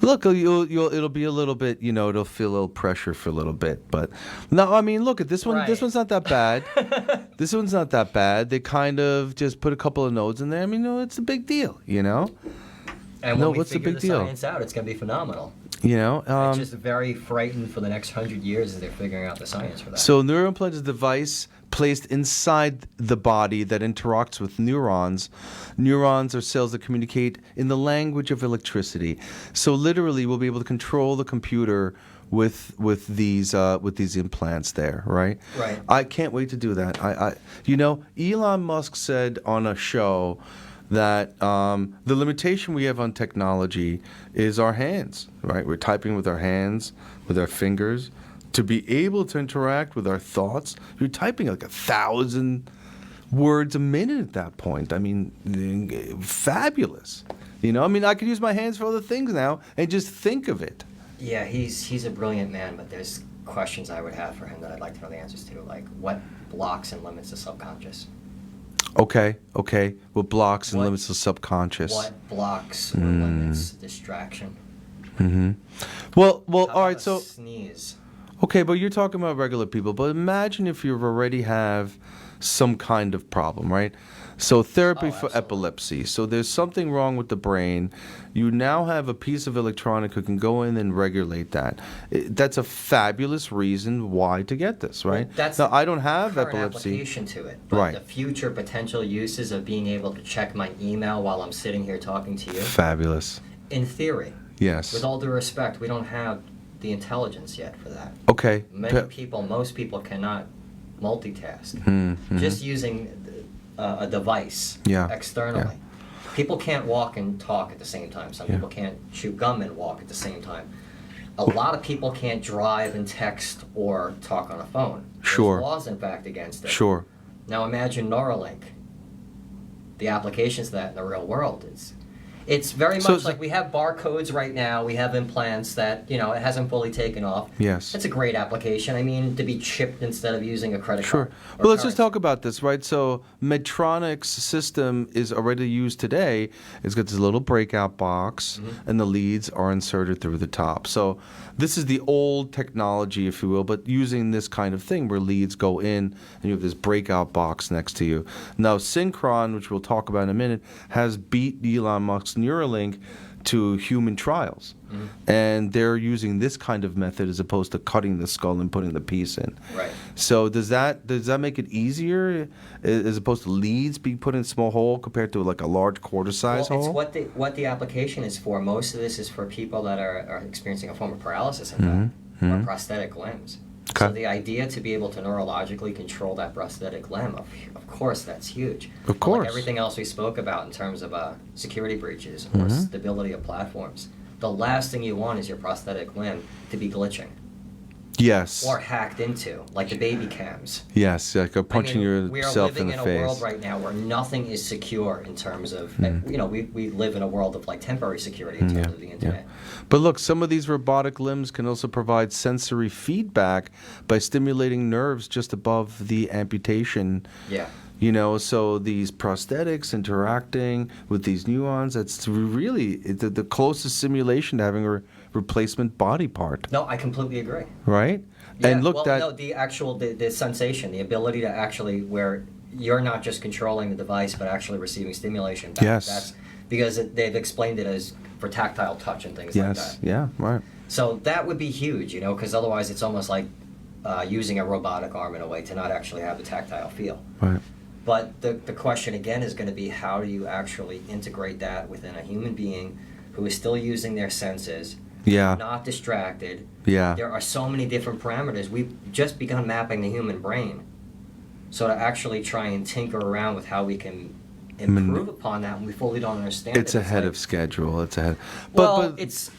Look, it'll be a little bit, you know, it'll feel a little pressure for a little bit, but no, I mean, look at this one. Right. This one's not that bad. This one's not that bad. They kind of just put a couple of nodes in there. I mean, no, it's a big deal, you know. And when we figure the science out, it's going to be phenomenal. You know, it's just very frightened for the next 100 years as they're figuring out the science for that. So, neural implant is a device placed inside the body that interacts with neurons. Neurons are cells that communicate in the language of electricity. So, literally, we'll be able to control the computer with these implants there, right? Right. I can't wait to do that. You know, Elon Musk said on a show that the limitation we have on technology is our hands, right? We're typing with our hands, with our fingers. To be able to interact with our thoughts, you're typing like 1,000 words a minute at that point. I mean, fabulous. You know, I mean, I could use my hands for other things now and just think of it. Yeah, he's a brilliant man, but there's questions I would have for him that I'd like to know the answers to, like what blocks and limits the subconscious? Okay. What blocks and limits the subconscious? What blocks or limits distraction? Mm-hmm. Well, How all right, so... sneeze? Okay, but you're talking about regular people. But imagine if you already have some kind of problem, right? So therapy for epilepsy. So there's something wrong with the brain. You now have a piece of electronic who can go in and regulate that. That's a fabulous reason why to get this, right? Well, that's now, I don't have current epilepsy. Application to it, but right. The future potential uses of being able to check my email while I'm sitting here talking to you. Fabulous. In theory. Yes. With all due respect, we don't have the intelligence yet for that. Okay. Most people cannot multitask. Mm-hmm. Just using a device externally. Yeah. People can't walk and talk at the same time. Some people can't chew gum and walk at the same time. A lot of people can't drive and text or talk on a phone. Sure. There's laws, in fact, against it. Sure. Now imagine Neuralink. The applications of that in the real world it's very much like we have barcodes right now. We have implants that, it hasn't fully taken off. Yes. It's a great application. I mean, to be chipped instead of using a credit card. Sure. Well, let's just talk about this, right? So Medtronic's system is already used today. It's got this little breakout box, and the leads are inserted through the top. So this is the old technology, if you will, but using this kind of thing where leads go in, and you have this breakout box next to you. Now, Synchron, which we'll talk about in a minute, has beat Elon Musk's Neuralink to human trials. And they're using this kind of method as opposed to cutting the skull and putting the piece in. Right. So does that make it easier as opposed to leads being put in a small hole compared to like a large quarter-size hole? It's what the application is for. Most of this is for people that are experiencing a form of paralysis, in fact, or prosthetic limbs. Okay. So the idea to be able to neurologically control that prosthetic limb, of course, that's huge. Of course. Like everything else we spoke about in terms of security breaches or stability of platforms. The last thing you want is your prosthetic limb to be glitching. Yes. Or hacked into, like the baby cams. Yes, like punching yourself in the face. We are living in a world right now where nothing is secure in terms of, we live in a world of like temporary security in terms of the internet. Yeah. But look, some of these robotic limbs can also provide sensory feedback by stimulating nerves just above the amputation. Yeah. So these prosthetics interacting with these neurons, that's really the closest simulation to having a replacement body part. No, I completely agree. Right? Yeah, and look, the sensation, the ability to actually, where you're not just controlling the device, but actually receiving stimulation. That's because they've explained it as for tactile touch and things like that. Yes, yeah, right. So that would be huge, because otherwise it's almost like using a robotic arm in a way to not actually have the tactile feel. Right. But the question again is going to be, how do you actually integrate that within a human being who is still using their senses, not distracted? Yeah. There are so many different parameters. We've just begun mapping the human brain. So to actually try and tinker around with how we can improve upon that, and we fully don't understand it's ahead of schedule. It's ahead. But it's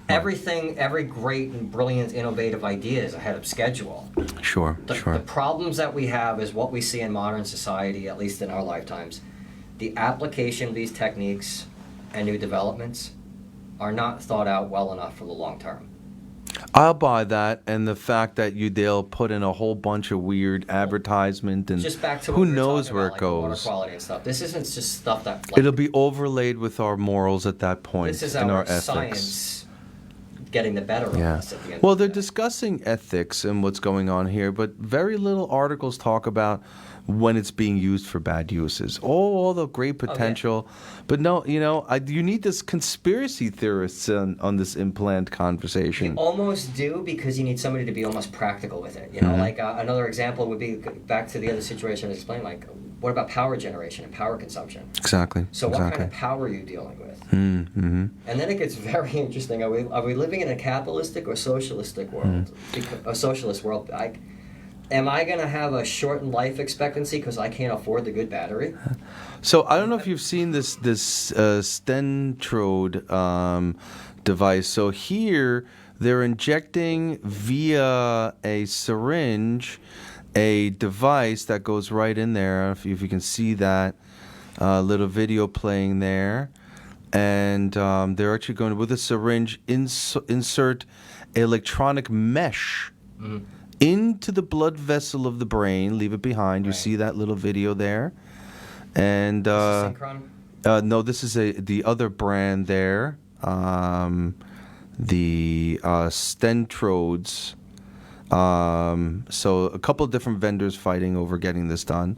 everything, every great and brilliant, innovative idea is ahead of schedule. Sure. The problems that we have is what we see in modern society, at least in our lifetimes. The application of these techniques and new developments are not thought out well enough for the long term. I'll buy that, and the fact that they'll put in a whole bunch of weird advertisement, and just back to who knows where it goes. Water quality and stuff. This isn't just stuff that it'll be overlaid with our morals at that point. This is and our ethics. Science getting the better of us at the end. Well, they're discussing ethics and what's going on here, but very little articles talk about when it's being used for bad uses. All the great potential. But no, you need this conspiracy theorists on this implant conversation. You almost do, because you need somebody to be almost practical with it. Like another example would be, back to the other situation I explained, like, what about power generation and power consumption? Exactly. So what kind of power are you dealing with? Mm-hmm. And then it gets very interesting. Are we living in a capitalistic or socialistic world? A socialist world. Am I going to have a shortened life expectancy because I can't afford the good battery? So I don't know if you've seen this Stentrode device. So here they're injecting via a syringe a device that goes right in there. If you can see that little video playing there. And they're actually going to, with a syringe, insert electronic mesh into the blood vessel of the brain, leave it behind. You see that little video there. And Synchron? No, this is the other brand there. The Stentrodes. So a couple of different vendors fighting over getting this done.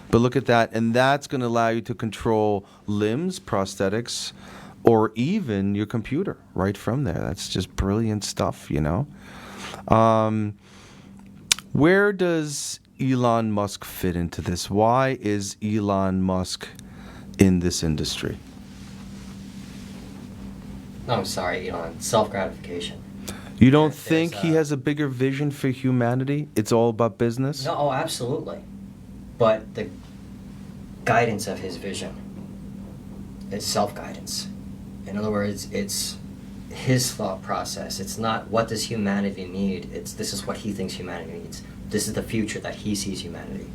But look at that, and that's going to allow you to control limbs, prosthetics, or even your computer right from there. That's just brilliant stuff, Where does Elon Musk fit into this? Why is Elon Musk in this industry? No, I'm sorry, Elon. Self-gratification. You don't think he has a bigger vision for humanity? It's all about business? No, absolutely. But the guidance of his vision is self-guidance. In other words, it's his thought process. It's not what does humanity need. This is what he thinks humanity needs. This is the future that he sees humanity.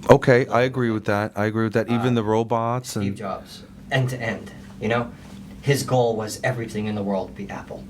Okay, I agree with that. Even the robots. Steve Jobs, end to end. His goal was everything in the world be Apple.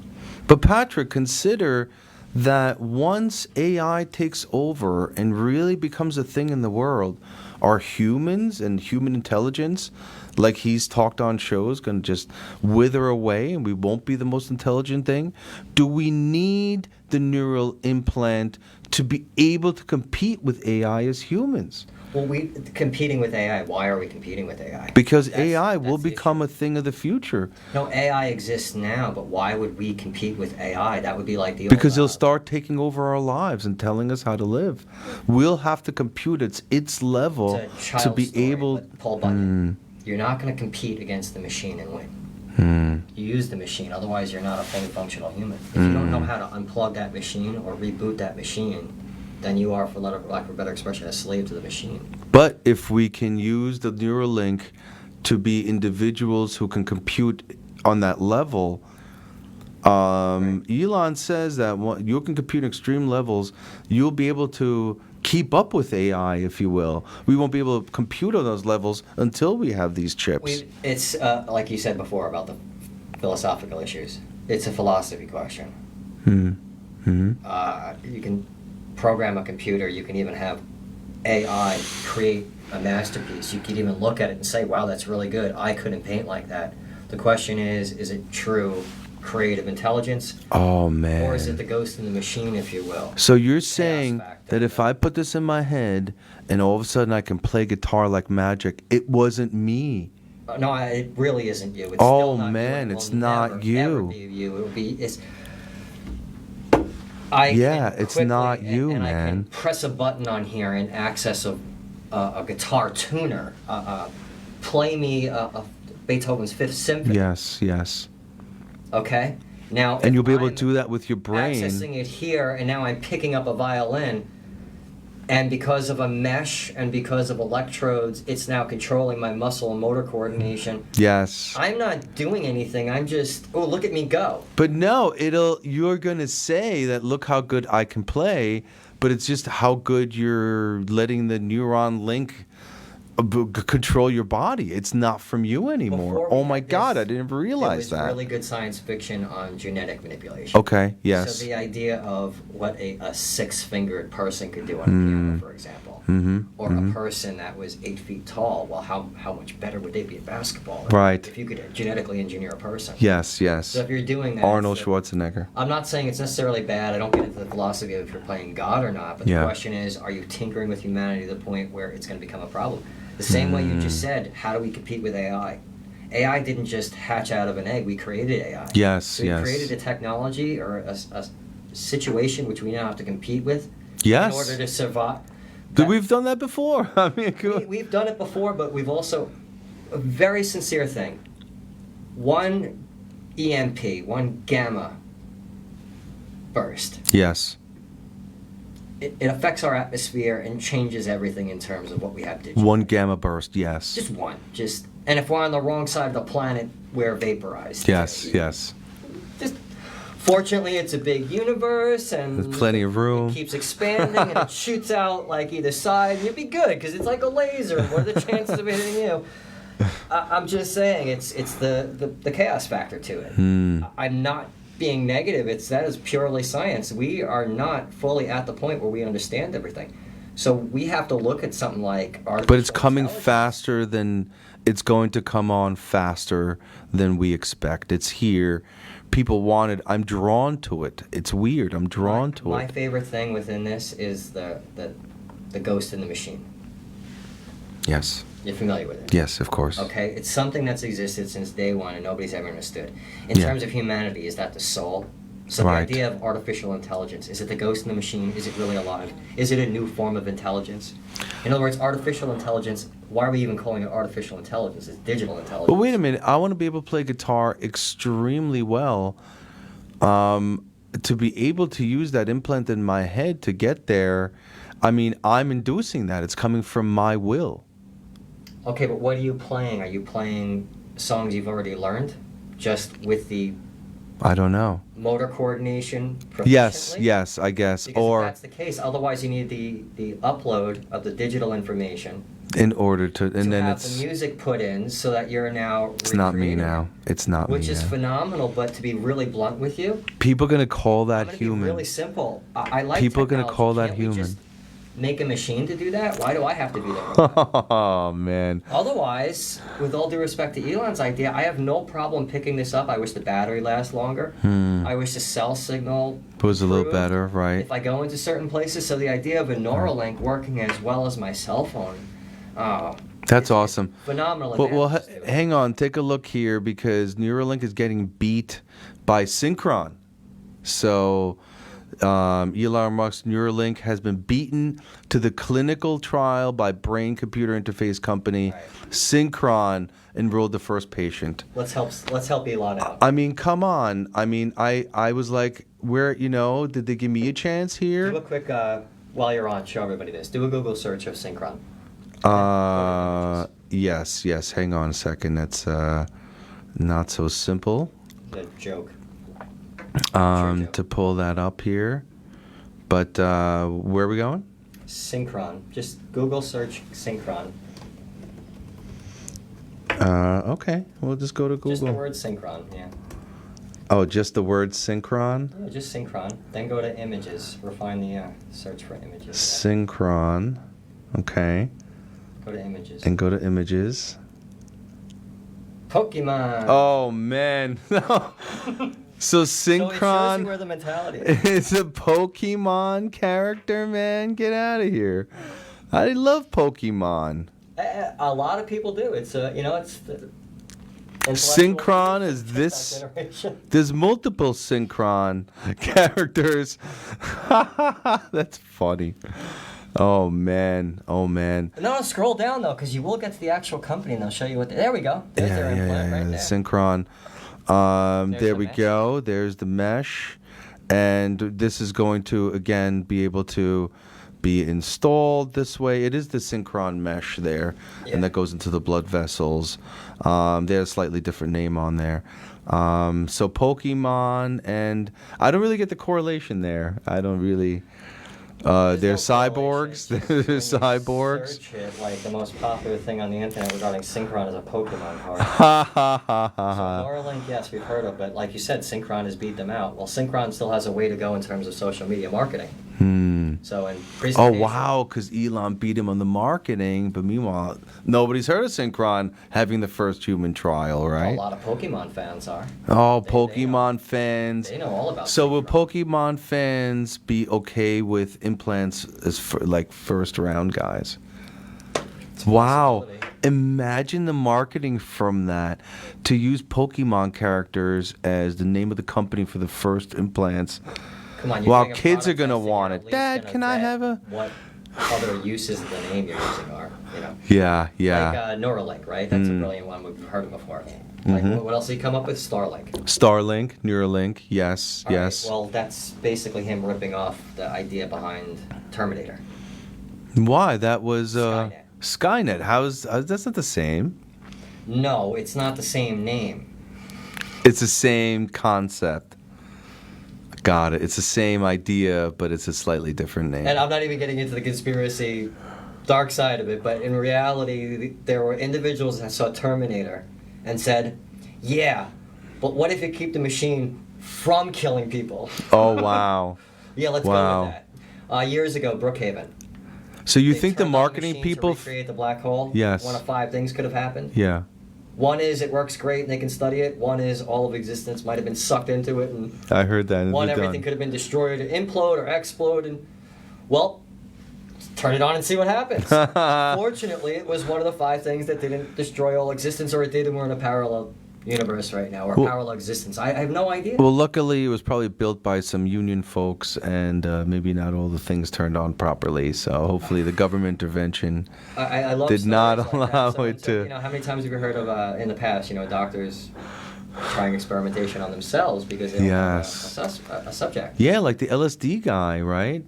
But Patrick, consider that once AI takes over and really becomes a thing in the world, are humans and human intelligence, like he's talked on shows, going to just wither away and we won't be the most intelligent thing? Do we need the neural implant to be able to compete with AI as humans? Well, competing with AI, why are we competing with AI? Because AI will become a thing of the future. No, AI exists now, but why would we compete with AI? That would be like the Because it'll start taking over our lives and telling us how to live. We'll have to compute at its level to be able... Paul Bunyan, you're not going to compete against the machine and win. You use the machine, otherwise you're not a fully functional human. If you don't know how to unplug that machine or reboot that machine, then you are, for lack of a better expression, a slave to the machine. But if we can use the Neuralink to be individuals who can compute on that level, Elon says that you can compute extreme levels, you'll be able to keep up with AI, if you will. We won't be able to compute on those levels until we have these chips. It's like you said before about the philosophical issues. It's a philosophy question. You can program a computer. You can even have AI create a masterpiece. You could even look at it and say, wow, that's really good. I couldn't paint like that. The question is it true creative intelligence? Oh, man. Or is it the ghost in the machine, if you will? So you're saying that if I put this in my head and all of a sudden I can play guitar like magic, it wasn't me? No, it really isn't you. It's oh, still not man, you. it's not you. Never be you. It'll be, it's not you, and man. I can press a button on here and access a guitar tuner. Play me Beethoven's Fifth Symphony. Yes. Okay? Now, and you'll be able to do that with your brain. Accessing it here, and now I'm picking up a violin, and because of a mesh and because of electrodes, it's now controlling my muscle and motor coordination. Yes. I'm not doing anything. I'm just, oh, look at me go. But no, you're going to say that, look how good I can play, but it's just how good you're letting the neuron link control your body. It's not from you anymore. Oh my God, I didn't realize that. There was really good science fiction on genetic manipulation. Okay, yes. So the idea of what a six-fingered person could do on a piano, for example, or a person that was 8 feet tall. Well, how much better would they be at basketball? Right. If you could genetically engineer a person. Yes. So if you're doing that, Arnold Schwarzenegger. I'm not saying it's necessarily bad. I don't get into the philosophy of if you're playing God or not. But the question is, are you tinkering with humanity to the point where it's going to become a problem? The same way you just said, how do we compete with AI? AI didn't just hatch out of an egg. We created AI. Yes, so we created a technology or a situation which we now have to compete with in order to survive. We've done that before. I mean, we've done it before, but we've also, a very sincere thing, one EMP, one gamma burst. Yes. It affects our atmosphere and changes everything in terms of what we have digitally. One gamma burst, yes. Just one. And if we're on the wrong side of the planet, we're vaporized. Yes. Just fortunately, it's a big universe, and there's plenty of room. It keeps expanding, and it shoots out like either side, and you'd be good because it's like a laser. What are the chances of it hitting you? I'm just saying, it's the chaos factor to it. I'm not being negative. That is purely science. We are not fully at the point where we understand everything. So we have to look at something like artificial But it's coming intelligence. faster than it's going to come on faster than we expect. It's here. People want it. I'm drawn to it. It's weird. I'm drawn to it. My favorite thing within this is the ghost in the machine. Yes. You're familiar with it? Yes, of course. Okay, it's something that's existed since day one and nobody's ever understood. In terms of humanity, is that the soul? So the idea of artificial intelligence, is it the ghost in the machine? Is it really alive? Is it a new form of intelligence? In other words, artificial intelligence, why are we even calling it artificial intelligence? It's digital intelligence. But wait a minute, I want to be able to play guitar extremely well. To be able to use that implant in my head to get there, I mean, I'm inducing that. It's coming from my will. Okay, but what are you playing? Are you playing songs you've already learned? Just with the... I don't know. Motor coordination proficiently? Yes, I guess. Because or if that's the case, otherwise you need the upload of the digital information in order to... And to then have it's... the music put in so that you're now... It's not me now. It's not me now. Which is phenomenal, but to be really blunt with you... People are going to call that I'm gonna human. be really simple. I like People are going to technology. call that Can't we human. just make a machine to do that? Why do I have to do that? Oh, man. Otherwise, with all due respect to Elon's idea, I have no problem picking this up. I wish the battery lasts longer. I wish the cell signal was a little improved better, right? if I go into certain places. So the idea of a Neuralink working as well as my cell phone, that's awesome. Phenomenal. Well, hang on. Take a look here because Neuralink is getting beat by Synchron. So... Elon Musk's Neuralink has been beaten to the clinical trial by brain-computer interface company Synchron enrolled the first patient. Let's help Elon out. I mean, come on. I mean, I was like, where, did they give me a chance here? Do a quick, while you're on, show everybody this. Do a Google search of Synchron. Yes. Hang on a second. That's not so simple. The joke. To pull that up here. But where are we going? Synchron. Just Google search Synchron. Okay. We'll just go to Google. Just the word Synchron, yeah. Oh, just the word Synchron? Yeah, just Synchron. Then go to images. Refine the search for images. Synchron. Okay. Go to images. And go to images. Pokemon. Oh, man. So Synchron So it shows you where the mentality is a Pokemon character, man. Get out of here. I love Pokemon. A lot of people do. It's it's Synchron is this. There's multiple Synchron characters. That's funny. Oh man. No, scroll down though, because you will get to the actual company and they'll show you what. There we go. There's their implant right there. Synchron. There we go. There's the mesh, and this is going to again be able to be installed this way. It is the Synchron mesh there, and that goes into the blood vessels. There's a slightly different name on there. So Pokemon, and I don't really get the correlation there. I don't really. They're cyborgs. They're cyborgs. Search it, like the most popular thing on the internet regarding Synchron is a Pokemon card. So Neuralink, yes, we've heard of, but like you said, Synchron has beat them out. Well, Synchron still has a way to go in terms of social media marketing. So in oh wow, because Elon beat him on the marketing, but meanwhile, nobody's heard of Synchron having the first human trial, right? A lot of Pokemon fans are. Oh, Pokemon fans. They know all about. So will Pokemon fans be okay with implants as like first round guys? Wow. Imagine the marketing from that to use Pokemon characters as the name of the company for the first implants. Come on, well, kids are going to want it. Dad, can I have a... What other uses of the name you're using are, Yeah. Like Neuralink, right? That's a brilliant one. We've heard it before. Like, what else did he come up with? Starlink. Neuralink, yes. Right, well, that's basically him ripping off the idea behind Terminator. Why? That was... Skynet. That's not the same. No, it's not the same name. It's the same concept. Got it. It's the same idea, but it's a slightly different name. And I'm not even getting into the conspiracy dark side of it, but in reality, there were individuals that saw Terminator and said, yeah, but what if you keep the machine from killing people? Oh, wow. Yeah, let's go with that. Years ago, Brookhaven. So you think the marketing people... to recreate the black hole? Yes. One of 5 things could have happened? Yeah. One is it works great and they can study it. One is all of existence might have been sucked into it. And I heard that. Everything could have been destroyed or implode or explode. And, well, turn it on and see what happens. Fortunately, it was one of the 5 things that didn't destroy all existence, or it did, and we're in a parallel universe right now, or parallel existence. I have no idea. Well, luckily, it was probably built by some union folks, and maybe not all the things turned on properly. So hopefully, the government intervention did not allow it to. How many times have you heard of in the past? Doctors trying experimentation on themselves because they don't have a subject. Yeah, like the LSD guy, right?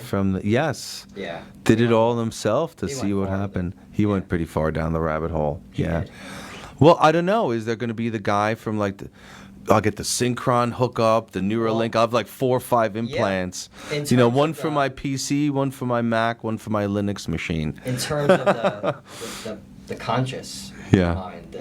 From the did it all himself to see what happened. He went pretty far down the rabbit hole. Yeah. Well, I don't know. Is there going to be the guy from I'll get the Synchron hookup, the Neuralink. I'll have like 4 or 5 implants. Yeah. One for my PC, one for my Mac, one for my Linux machine. In terms of the conscious mind,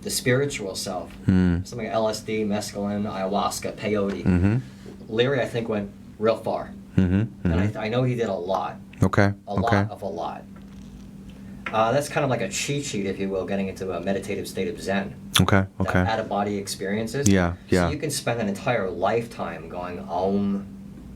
the spiritual self, something like LSD, mescaline, ayahuasca, peyote. Leary, I think, went real far. And I know he did a lot. Okay. A lot of a lot. That's kind of like a cheat sheet, if you will, getting into a meditative state of Zen. Okay. Out-of-body experiences. Yeah. So you can spend an entire lifetime going Om,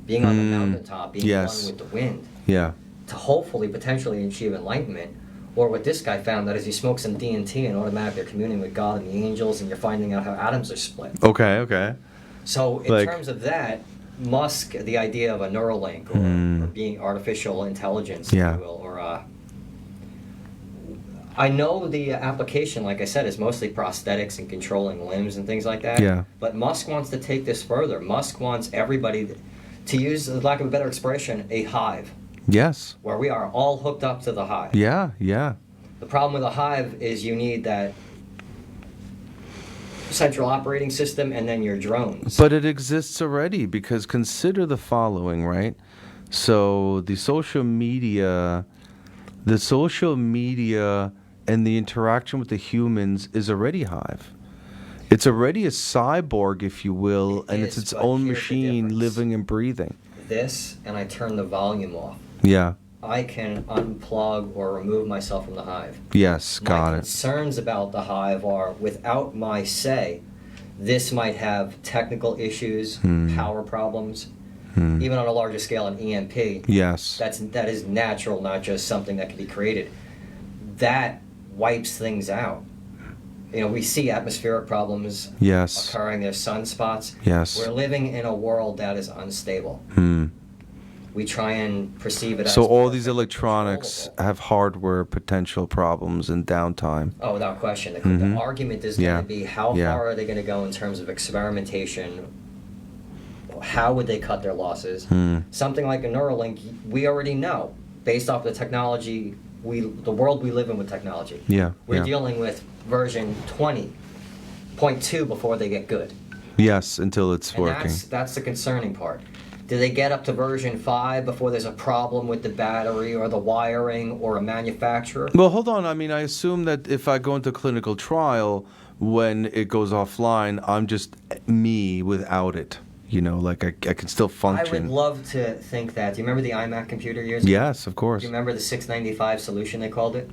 being on the mountaintop, being one with the wind. Yeah. To hopefully, potentially achieve enlightenment. Or what this guy found, that is you smoke some DMT and automatically you're communing with God and the angels, and you're finding out how atoms are split. Okay. So in terms of that, Musk, the idea of a Neuralink or being artificial intelligence, if you will, or I know the application, like I said, is mostly prosthetics and controlling limbs and things like that. Yeah. But Musk wants to take this further. Musk wants everybody to use, for lack of a better expression, a hive. Yes. Where we are all hooked up to the hive. Yeah. The problem with a hive is you need that central operating system and then your drones. But it exists already, because consider the following, right? So the social media and the interaction with the humans is already hive. It's already a cyborg, if you will, and it's its own machine living and breathing. This, and I turn the volume off. Yeah. I can unplug or remove myself from the hive. Yes, got My it. concerns about the hive are, without my say, this might have technical issues, power problems, even on a larger scale, an EMP. Yes. That is natural, not just something that can be created. That wipes things out. You know, we see atmospheric problems Yes. occurring. There's sunspots. Yes. We're living in a world that is unstable. We try and perceive it as... So all these electronics have hardware potential problems and downtime. Oh, without question. The argument is going to be, how Yeah. far are they going to go in terms of experimentation? How would they cut their losses? Something like a Neuralink, we already know, based off the technology, the world we live in with technology. Yeah. We're dealing with version 20.2 before they get good. Yes, until it's And working. that's the concerning part. Do they get up to version 5 before there's a problem with the battery or the wiring or a manufacturer? Well, hold on. I mean, I assume that if I go into clinical trial, when it goes offline, I'm just me without it. You know, like I can still function. I would love to think that. Do you remember the iMac computer years ago? Yes, of course. Do you remember the 695 solution, they called it?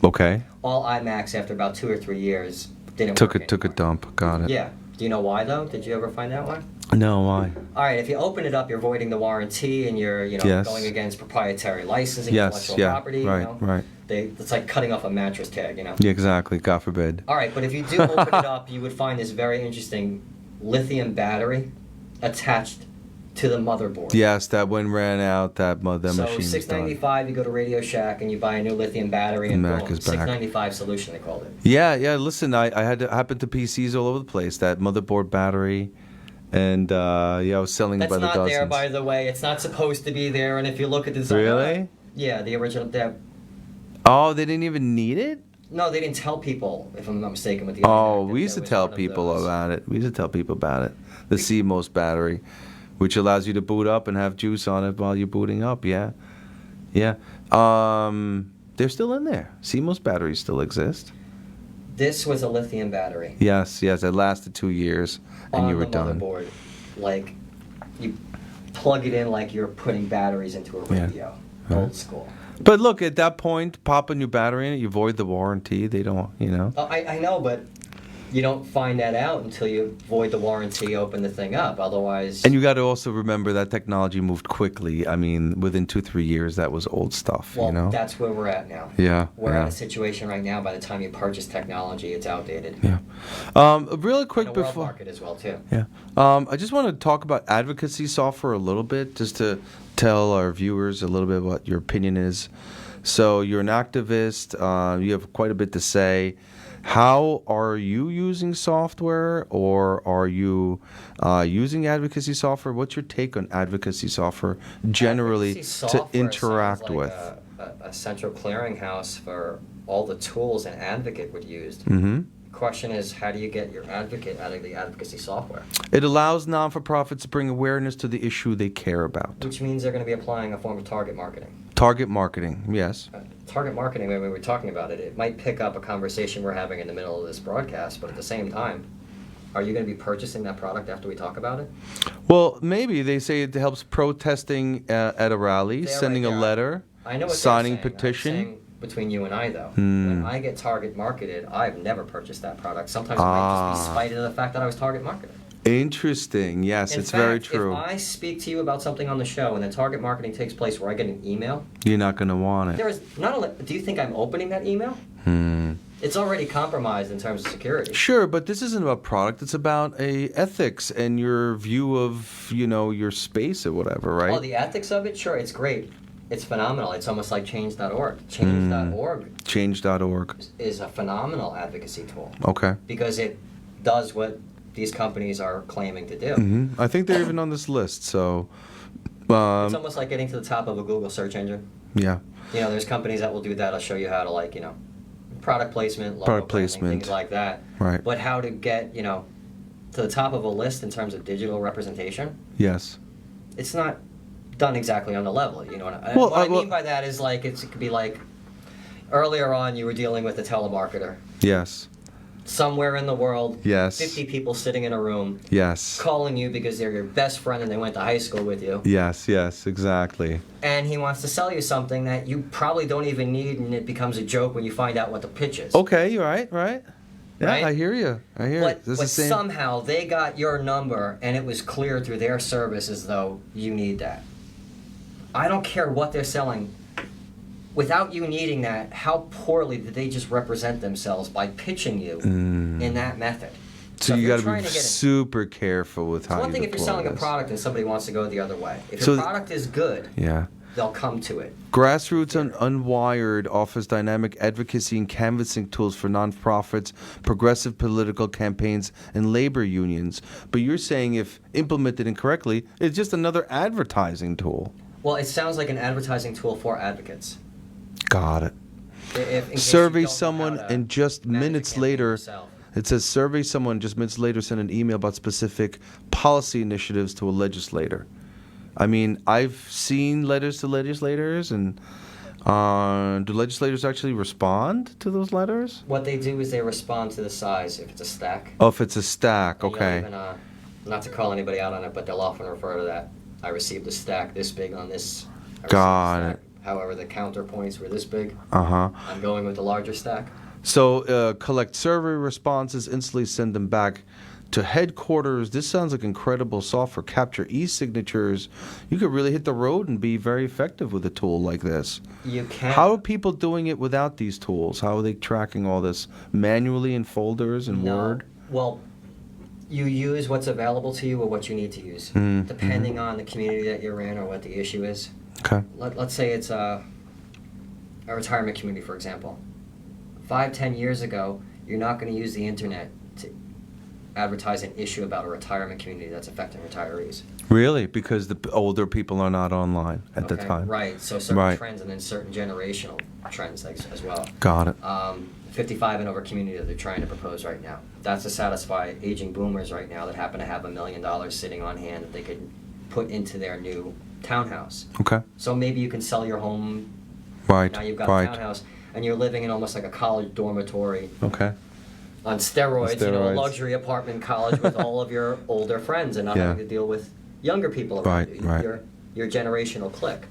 Okay. All iMacs, after about 2 or 3 years, didn't Took work a anymore. dump. Got it. Yeah. Do you know why, though? Did you ever find out why? No, why? All right, if you open it up, you're voiding the warranty, and you're Yes. going against proprietary licensing, Yes, intellectual yeah, property. right. It's like cutting off a mattress tag, Yeah, exactly. God forbid. All right, but if you do open it up, you would find this very interesting lithium battery attached to the motherboard. Yes, that one ran out. That machine So was done. $695, you go to Radio Shack and you buy a new lithium battery, and Mac boom, is back. $695 solution, they called it. Yeah. Listen, I had to happen to PCs all over the place. That motherboard battery, and I was selling it That's by the not dozens. there, by the way. It's not supposed to be there, and if you look at the design... Really? Yeah, the original... Oh, they didn't even need it? No, they didn't tell people, if I'm not mistaken, with the Oh, iMac, that we used to there was tell one of people those. about it. We used to tell people about it. The CMOS battery, which allows you to boot up and have juice on it while you're booting up. Yeah. They're still in there. CMOS batteries still exist. This was a lithium battery. Yes. It lasted 2 years, and on you were the done. motherboard. Like, you plug it in like you're putting batteries into a radio. Old school. But look, at that point, pop a new battery in it, you void the warranty. They don't, I know, but you don't find that out until you void the warranty, open the thing up. Otherwise... And you got to also remember that technology moved quickly. I mean, within 2-3 years, that was old stuff, Well, that's where we're at now. Yeah. We're at a situation right now, by the time you purchase technology, it's outdated. Yeah. Really quick And a world before... market as well, too. Yeah. I just want to talk about advocacy software a little bit, just to tell our viewers a little bit what your opinion is. So you're an activist. You have quite a bit to say. How are you using software, or are you using advocacy software? What's your take on advocacy software generally Advocacy software to interact sounds like with? a central clearinghouse for all the tools an advocate would use. Mm-hmm. The question is, how do you get your advocate out of the advocacy software? It allows non-for-profits to bring awareness to the issue they care about. Which means they're going to be applying a form of target marketing. Target marketing, yes. Target marketing, when we were talking about it, it might pick up a conversation we're having in the middle of this broadcast, but at the same time, are you going to be purchasing that product after we talk about it? Well, maybe they say it helps protesting at a rally, There, sending right a there. letter, I know what signing they're saying. petition. I'm saying between you and I, though, when I get target marketed, I've never purchased that product. Sometimes it might just be spite of the fact that I was target marketed. Interesting. Yes, In it's fact, very true. If I speak to you about something on the show and then target marketing takes place where I get an email, You're not going to want it. there is not only. Do you think I'm opening that email? It's already compromised in terms of security. Sure, but this isn't about product. It's about ethics and your view of, your space or whatever, right? Oh, the ethics of it, sure, it's great. It's phenomenal. It's almost like Change.org. Change.org Change.org. is a phenomenal advocacy tool Okay. because it does what these companies are claiming to do. I think they're even on this list, so... It's almost like getting to the top of a Google search engine. Yeah. There's companies that will do that. I'll show you how to, product placement, logo Product branding, placement. things like that. Right. But how to get, to the top of a list in terms of digital representation, Yes. it's not done exactly on the level. You know what I, Well, what I well- mean by that is it could be like earlier on you were dealing with a telemarketer. Yes. somewhere in the world. Yes. 50 people sitting in a room. Yes. Calling you because they're your best friend and they went to high school with you. Yes, exactly. And he wants to sell you something that you probably don't even need, and it becomes a joke when you find out what the pitch is. Okay, you're right. Yeah, right? I hear you. But somehow they got your number, and it was clear through their service as though you need that. I don't care what they're selling. Without you needing that, how poorly did they just represent themselves by pitching you in that method? So you got to be super careful with how you deploy this. One thing if you're selling a product and somebody wants to go the other way. If your product is good, they'll come to it. Grassroots and Unwired offers dynamic advocacy and canvassing tools for nonprofits, progressive political campaigns, and labor unions. But you're saying if implemented incorrectly, it's just another advertising tool. Well, it sounds like an advertising tool for advocates. Got it. Survey someone and just minutes later, it says survey someone just minutes later, send an email about specific policy initiatives to a legislator. I mean, I've seen letters to legislators, and do legislators actually respond to those letters? What they do is they respond to the size, if it's a stack. Oh, if it's a stack, okay. Even, not to call anybody out on it, but they'll often refer to that. I received a stack this big on this. Got it. However, the counterpoints were this big. Uh-huh. I'm going with the larger stack. So collect survey responses, instantly send them back to headquarters. This sounds like incredible software. Capture e-signatures. You could really hit the road and be very effective with a tool like this. You can. How are people doing it without these tools? How are they tracking all this manually in folders and Word? Well, you use what's available to you or what you need to use, depending on the community that you're in or what the issue is. Okay. Let's say it's a retirement community, for example. 5-10 years ago, you're not going to use the internet to advertise an issue about a retirement community that's affecting retirees. Really? Because the older people are not online at the time. Right. So certain trends and then certain generational trends as well. Got it. 55 and over community that they're trying to propose right now. That's to satisfy aging boomers right now that happen to have $1 million sitting on hand that they could put into their new townhouse. Okay. So maybe you can sell your home. Right. Now you've got a townhouse and you're living in almost like a college dormitory. Okay. On steroids, a luxury apartment college with all of your older friends and not having to deal with younger people around you, your generational clique.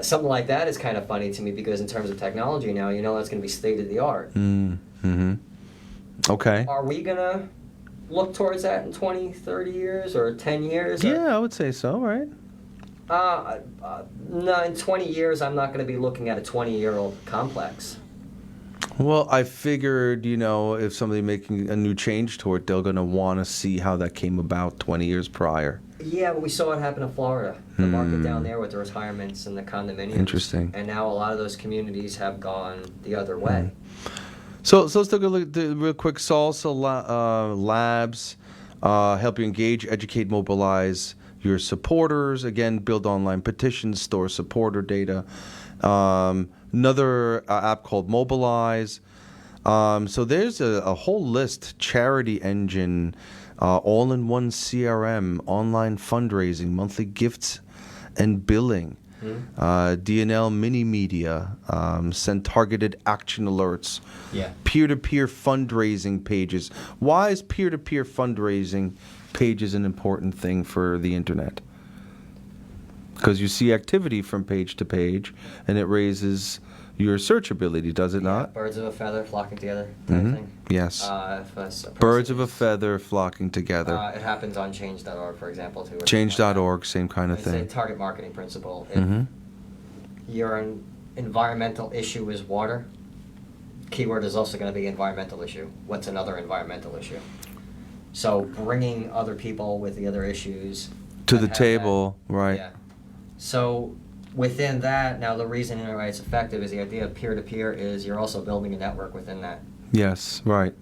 Something like that is kind of funny to me because in terms of technology now, that's going to be state of the art. Okay. Are we going to look towards that in 20, 30 years or 10 years? Yeah, I would say so, right? No, in 20 years, I'm not going to be looking at a 20-year-old complex. Well, I figured, if somebody making a new change to it, they're going to want to see how that came about 20 years prior. Yeah, but we saw it happen in Florida. The market down there with the retirements and the condominiums. Interesting. And now a lot of those communities have gone the other way. So let's take a look at the real quick. Salsa Labs help you engage, educate, mobilize your supporters. Again, build online petitions, store supporter data. Another app called Mobilize. So there's a whole list. Charity Engine, all-in-one CRM, online fundraising, monthly gifts and billing. DNL Mini Media, send targeted action alerts. Peer-to-peer fundraising pages. Why is peer-to-peer fundraising pages an important thing for the internet? Because you see activity from page to page, and it raises your searchability, does it not? Birds of a feather flocking together type thing. Yes. Birds of a feather flocking together. It happens on change.org, for example, too. Change.org, same kind of thing. It's a target marketing principle. If your environmental issue is water, keyword is also going to be environmental issue. What's another environmental issue? So bringing other people with the other issues to the table, right? Yeah. So within that, now the reason why it's effective is the idea of peer-to-peer is you're also building a network within that. Yes, right.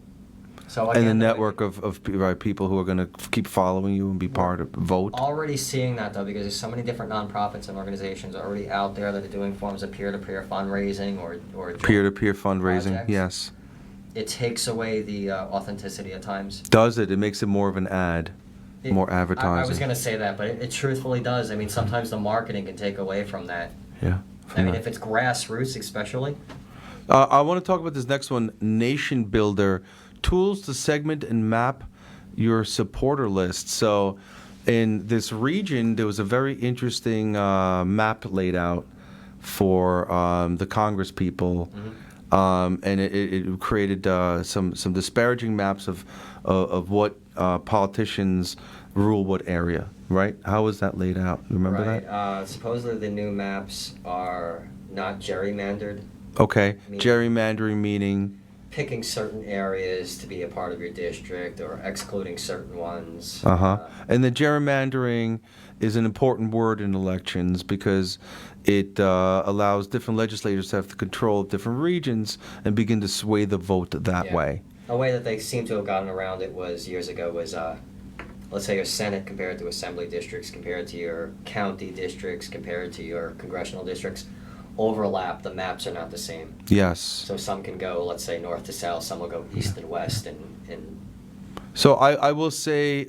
So again, and a network of people who are going to keep following you and be part of vote. Already seeing that though, because there's so many different nonprofits and organizations already out there that are doing forms of peer-to-peer fundraising or peer-to-peer fundraising. Projects. Yes. It takes away the authenticity at times. Does it? It makes it more of an ad. More advertising. I was going to say that, but it truthfully does. I mean, sometimes the marketing can take away from that. Yeah. If it's grassroots especially. I want to talk about this next one, Nation Builder, tools to segment and map your supporter list. So in this region, there was a very interesting map laid out for the Congress people, and it created some disparaging maps of what politicians rule what area, right? How was that laid out? Remember that? Supposedly the new maps are not gerrymandered. Okay, gerrymandering meaning? Picking certain areas to be a part of your district or excluding certain ones. And the gerrymandering is an important word in elections because it allows different legislators to have the control of different regions and begin to sway the vote that way. A way that they seem to have gotten around it was years ago was, let's say your Senate compared to assembly districts, compared to your county districts, compared to your congressional districts. Overlap, the maps are not the same. Yes. So some can go, let's say, north to south, some will go east and west. So I will say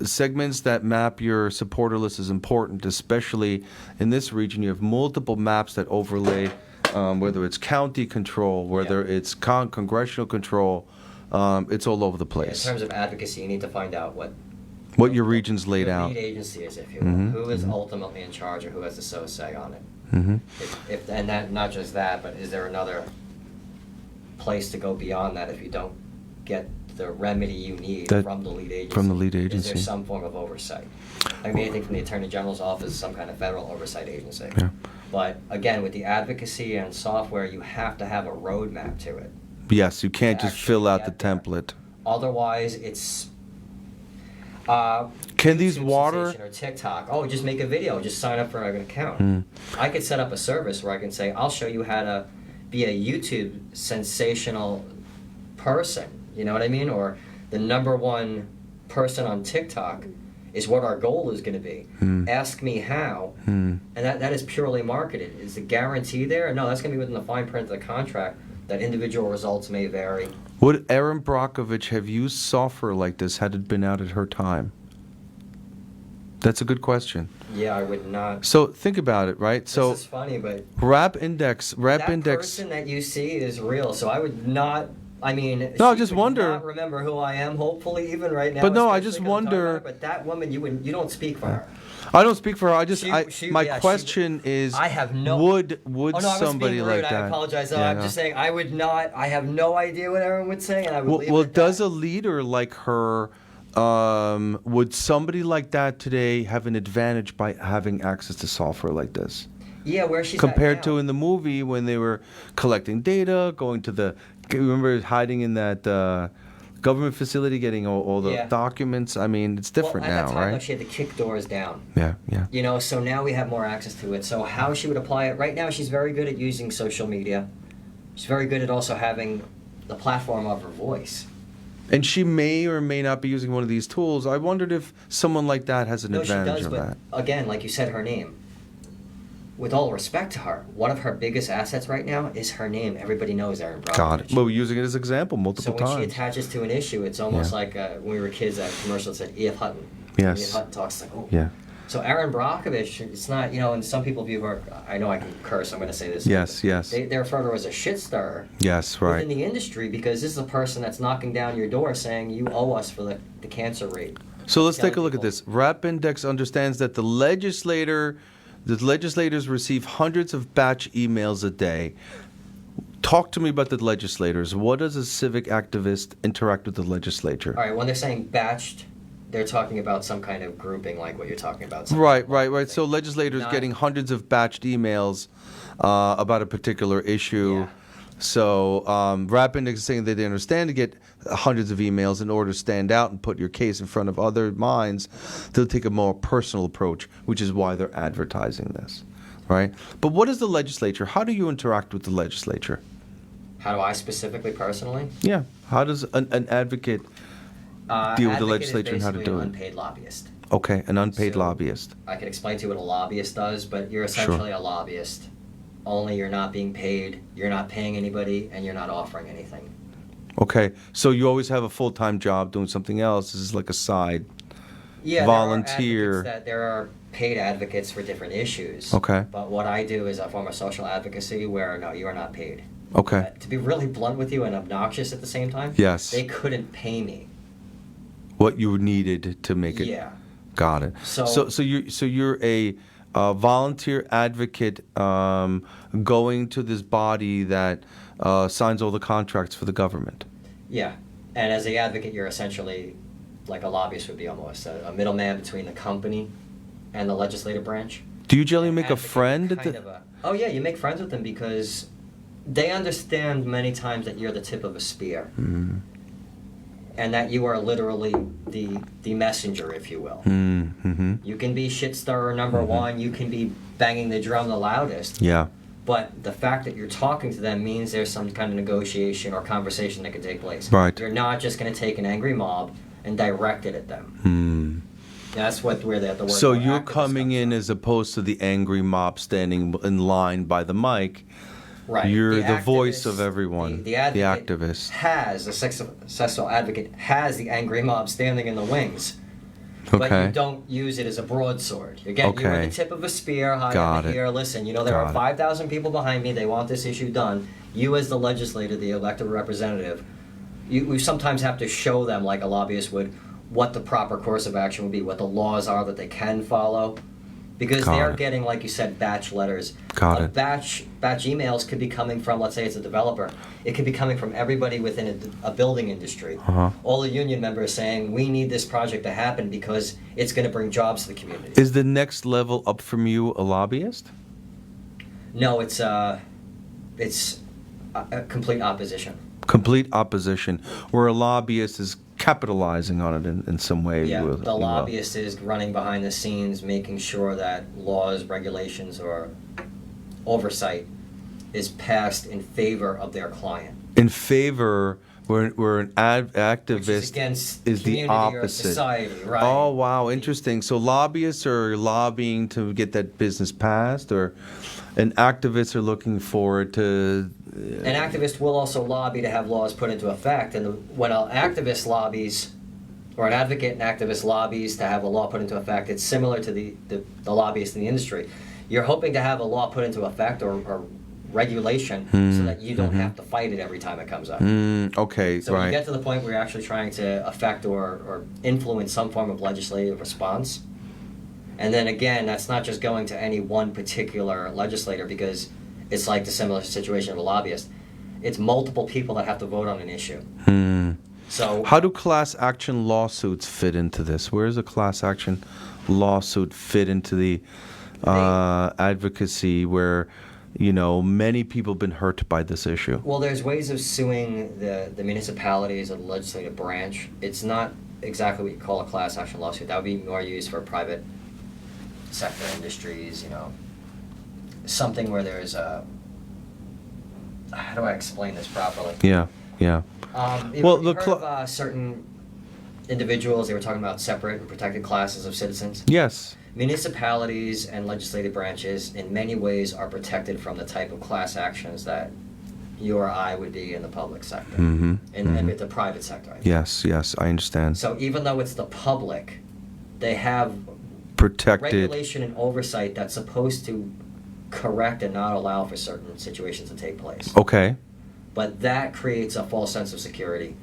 segments that map your supporter list is important, especially in this region. You have multiple maps that overlay, whether it's county control, whether it's congressional control, it's all over the place. In terms of advocacy, you need to find out what your region's laid out. Lead agency is, if you will. Who is ultimately in charge or who has the say on it. If and that, not just that, but is there another place to go beyond that if you don't get the remedy you need from the lead agency? From the lead agency. Is there some form of oversight? I mean, anything from the Attorney General's office, some kind of federal oversight agency. Yeah. But again, with the advocacy and software, you have to have a roadmap to it. Yes, you can't just fill out the template. Otherwise, it's can these or TikTok? Oh, just make a video. Just sign up for an account. I could set up a service where I can say, I'll show you how to be a YouTube sensational person. You know what I mean? Or the #1 person on TikTok is what our goal is going to be. Ask me how. And that is purely marketed. Is the guarantee there? No, that's going to be within the fine print of the contract. That individual results may vary. Would Erin Brockovich have used software like this had it been out at her time? That's a good question. Yeah, I would not. So think about it, right? This is funny, but Rap Index. Person that you see is real. So I would not. I mean, no, I just wonder. Not remember who I am. Hopefully, even right now. But no, I just wonder. But that woman, you don't speak for her. I don't speak for her. I just my question is. I have no. Would somebody rude. like that? I apologize. I'm just saying I would not. I have no idea what Erin would say, and I would leave it at does that. a leader like her? Would somebody like that today have an advantage by having access to software like this? Yeah, where she's compared to in the movie when they were collecting data, going to the. Remember hiding in that government facility, getting all the documents. I mean, it's different now, at that time, right? She had to kick doors down. Yeah. You know, so now we have more access to it. So how she would apply it right now, she's very good at using social media. She's very good at also having the platform of her voice. And she may or may not be using one of these tools. I wondered if someone like that has an advantage of that. Again, like you said, her name. With all respect to her, one of her biggest assets right now is her name. Everybody knows Erin Brockovich. Got it. Well, we're using it as an example multiple times. So when she attaches to an issue, it's almost like when we were kids, that commercial that said E.F. Hutton. Yes. E.F. Hutton talks like, oh. Yeah. So Erin Brockovich, it's not, and some people view her, I know I can curse, I'm going to say this. Yes. They refer to her as a shit stirrer. Yes, right. Within the industry, because this is a person that's knocking down your door saying you owe us for the cancer rate. So let's take a look at this. Rap Index understands that the legislators receive hundreds of batch emails a day. Talk to me about the legislators. What does a civic activist interact with the legislature? All right, when they're saying batched, they're talking about some kind of grouping like what you're talking about. Right. So legislators getting hundreds of batched emails about a particular issue. Yeah. So Rap Index is saying that they understand to get hundreds of emails in order to stand out and put your case in front of other minds. They'll take a more personal approach, which is why they're advertising this, right? But what is the legislature? How do you interact with the legislature? How do I specifically, personally? Yeah. How does an advocate deal with the legislature and how to do it? An unpaid lobbyist. Okay, an unpaid lobbyist. I can explain to you what a lobbyist does, but you're essentially a lobbyist. Only you're not being paid, you're not paying anybody, and you're not offering anything. Okay, so you always have a full-time job doing something else. This is like a side volunteer. There are paid advocates for different issues. Okay. But what I do is a form of social advocacy where, no, you are not paid. Okay. To be really blunt with you and obnoxious at the same time, Yes. they couldn't pay me. What you needed to make it. Yeah. Got it. So you're a volunteer advocate going to this body that signs all the contracts for the government. Yeah. And as the advocate, you're essentially like a lobbyist would be almost, a middleman between the company and the legislative branch. Do you generally make a Advocate friend? Oh, yeah, you make friends with them because they understand many times that you're the tip of a spear. Mm-hmm. And that you are literally the messenger, if you will. Mm-hmm. You can be shit stirrer number Mm-hmm. one, you can be banging the drum the loudest. Yeah. But the fact that you're talking to them means there's some kind of negotiation or conversation that can take place. Right. You're not just going to take an angry mob and direct it at them. That's where the word. So you're activist coming comes in from. as opposed to the angry mob standing in line by the mic. Right. You're the activist, voice of everyone. The advocate activist. has, the successful advocate has the angry mob standing in the wings. But Okay. you don't use it as a broadsword. You're Okay. the tip of a spear. Hi, Got I'm it. here. Listen, there Got are it. 5,000 people behind me. They want this issue done. You as the legislator, the elected representative, we sometimes have to show them, like a lobbyist would, what the proper course of action would be, what the laws are that they can follow. Because Got they're it. getting, like you said, batch letters. Got it. Batch emails could be coming from, let's say it's a developer. It could be coming from everybody within a building industry. Uh-huh. All the union members saying, we need this project to happen because it's going to bring jobs to the community. Is the next level up from you a lobbyist? No, it's a complete opposition. Complete opposition, where a lobbyist is capitalizing on it in some way. Yeah, you the will. lobbyist is running behind the scenes, making sure that laws, regulations, or oversight is passed in favor of their client. In favor, where an activist Which is against is the community or opposite. society, right? Oh, wow, interesting. So lobbyists are lobbying to get that business passed, and activists are looking forward to. An activist will also lobby to have laws put into effect, and when an activist lobbies, or an advocate and activist lobbies to have a law put into effect, it's similar to the lobbyist in the industry. You're hoping to have a law put into effect or regulation so that you don't have to fight it every time it comes up. Okay, So when right. you get to the point where you're actually trying to affect or influence some form of legislative response, and then again, that's not just going to any one particular legislator because it's like the similar situation of a lobbyist. It's multiple people that have to vote on an issue. So How do class action lawsuits fit into this? Where does a class action lawsuit fit into the advocacy where, many people have been hurt by this issue? Well, there's ways of suing the municipalities or the legislative branch. It's not exactly what you call a class action lawsuit. That would be more used for private sector industries, something where there's a... How do I explain this properly? Yeah. Well, you've heard of certain individuals, they were talking about separate and protected classes of citizens. Yes. Municipalities and legislative branches in many ways are protected from the type of class actions that you or I would be in the public sector, and the private sector. I think. Yes, I understand. So even though it's the public, they have Protected. regulation and oversight that's supposed to correct and not allow for certain situations to take place. Okay. But that creates a false sense of security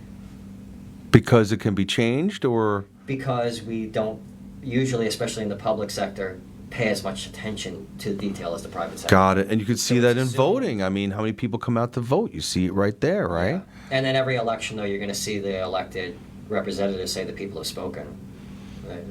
Because it can be changed, or? because we don't usually, especially in the public sector, pay as much attention to detail as the private sector. Got it. And you could see So that it's in assumed- voting. I mean, how many people come out to vote? You see it right there, right? Yeah. And then every election, though, you're going to see the elected representatives say the people have spoken.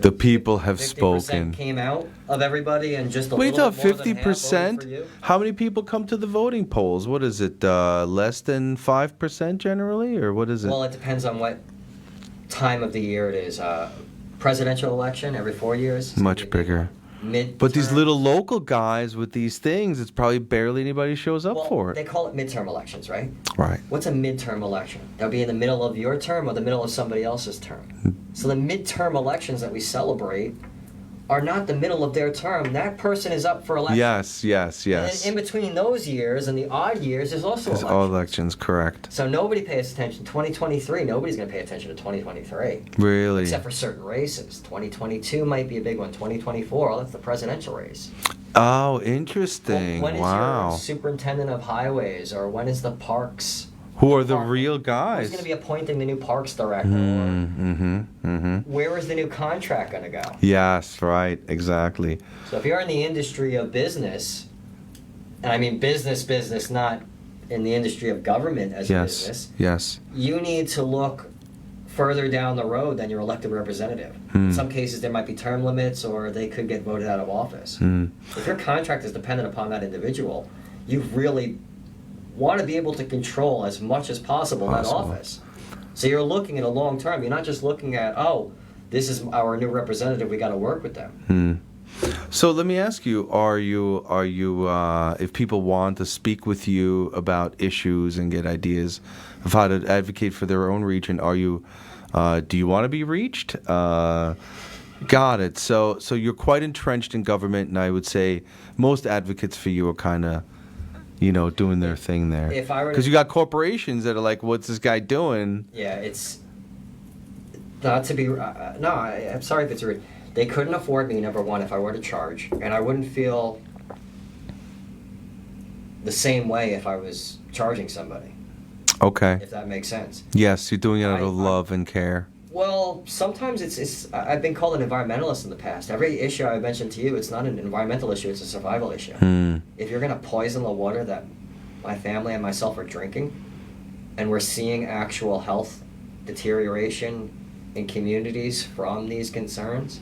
The people have 50% spoken. came out of everybody, and just a Wait, little bit more than half voted 50%? for you. How many people come to the voting polls? What is it, less than 5% generally, or what is it? Well, it depends on what time of the year it is. Presidential election every 4 years. Much bigger. But these little local guys with these things, it's probably barely anybody shows up for They it. call it midterm elections, right? Right. What's a midterm election? That would be in the middle of your term or the middle of somebody else's term. So the midterm elections that we celebrate are not the middle of their term, that person is up for election. Yes. And then in between those years and the odd years, there's also elections. All elections, correct. So nobody pays attention. 2023, nobody's going to pay attention to 2023. Really? Except for certain races. 2022 might be a big one. 2024, that's the presidential race. Oh, interesting. When is wow. your superintendent of highways, or when is the parks? Who are the real guys? Who's going to be appointing the new parks director? Where is the new contract going to go? Yes, right, exactly. So if you're in the industry of business, and I mean business, not in the industry of government as a business, you need to look further down the road than your elected representative. In some cases, there might be term limits, or they could get voted out of office. If your contract is dependent upon that individual, you really want to be able to control as much as possible that office. So you're looking at a long term. You're not just looking at, oh, this is our new representative, we got to work with them. So let me ask you, are you if people want to speak with you about issues and get ideas of how to advocate for their own region, do you want to be reached? Got it. So you're quite entrenched in government, and I would say most advocates for you are kind of, doing their thing there. Because you got corporations that are like, what's this guy doing? Yeah, it's not to be. I'm sorry if it's rude. They couldn't afford me, number one, if I were to charge, and I wouldn't feel the same way if I was charging somebody. Okay. If that makes sense. Yes, you're doing it out of love and care. Well, sometimes it's. I've been called an environmentalist in the past. Every issue I mentioned to you, it's not an environmental issue, it's a survival issue. If you're going to poison the water that my family and myself are drinking, and we're seeing actual health deterioration in communities from these concerns.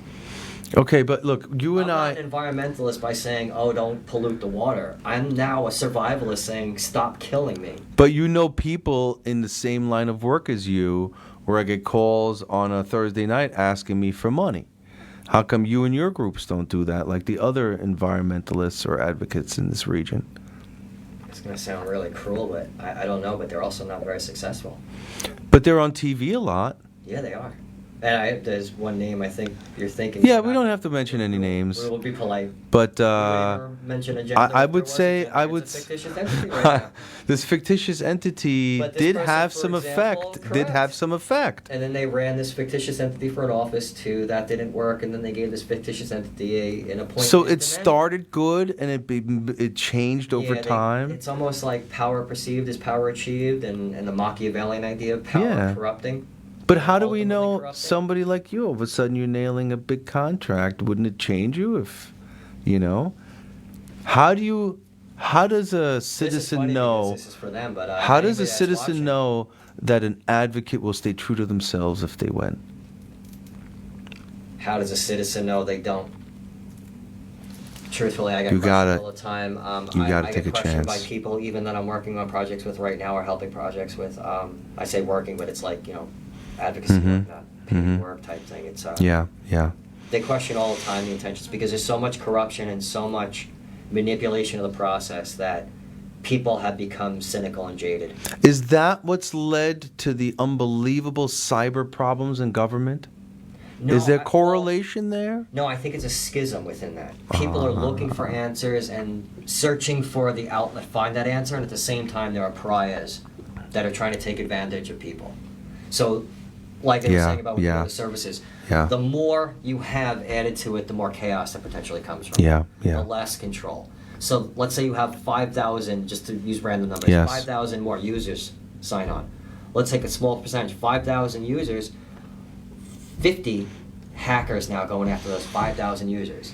Okay, but look, I'm not an environmentalist by saying, oh, don't pollute the water. I'm now a survivalist saying, stop killing me. But people in the same line of work as you, where I get calls on a Thursday night asking me for money. How come you and your groups don't do that like the other environmentalists or advocates in this region? It's going to sound really cruel, but I don't know, but they're also not very successful. But they're on TV a lot. Yeah, they are. And there's one name I think you're thinking. Yeah, we don't have to mention any names. We'll be polite. But mention a I would say it's a fictitious entity right now. This fictitious entity did have some effect. Did have some effect. And then they ran this fictitious entity for an office too. That didn't work, and then they gave this fictitious entity an appointment. So it started good, and it changed over time. It's almost like power perceived is power achieved, and the Machiavellian idea of power corrupting. But how do we know somebody like you, all of a sudden you're nailing a big contract? Wouldn't it change you if, How does a citizen know? This is for them, but how does a citizen know that an advocate will stay true to themselves if they win? How does a citizen know they don't? Truthfully, I get questioned all the time. You gotta take a chance. I get questioned by people even that I'm working on projects with right now or helping projects with. I say working, but it's like, advocacy work, not paid work type thing. It's yeah. They question all the time the intentions because there's so much corruption and so much manipulation of the process that people have become cynical and jaded. Is that what's led to the unbelievable cyber problems in government? No, is there correlation there? No, I think it's a schism within that. People are looking for answers and searching for the outlet, find that answer, and at the same time there are pariahs that are trying to take advantage of people. So, like I was saying about the services, the more you have added to it, the more chaos that potentially comes from it. The less control. So let's say you have 5,000, just to use random numbers, 5,000 more users sign on. Let's take a small percentage, 5,000 users, 50 hackers now going after those 5,000 users.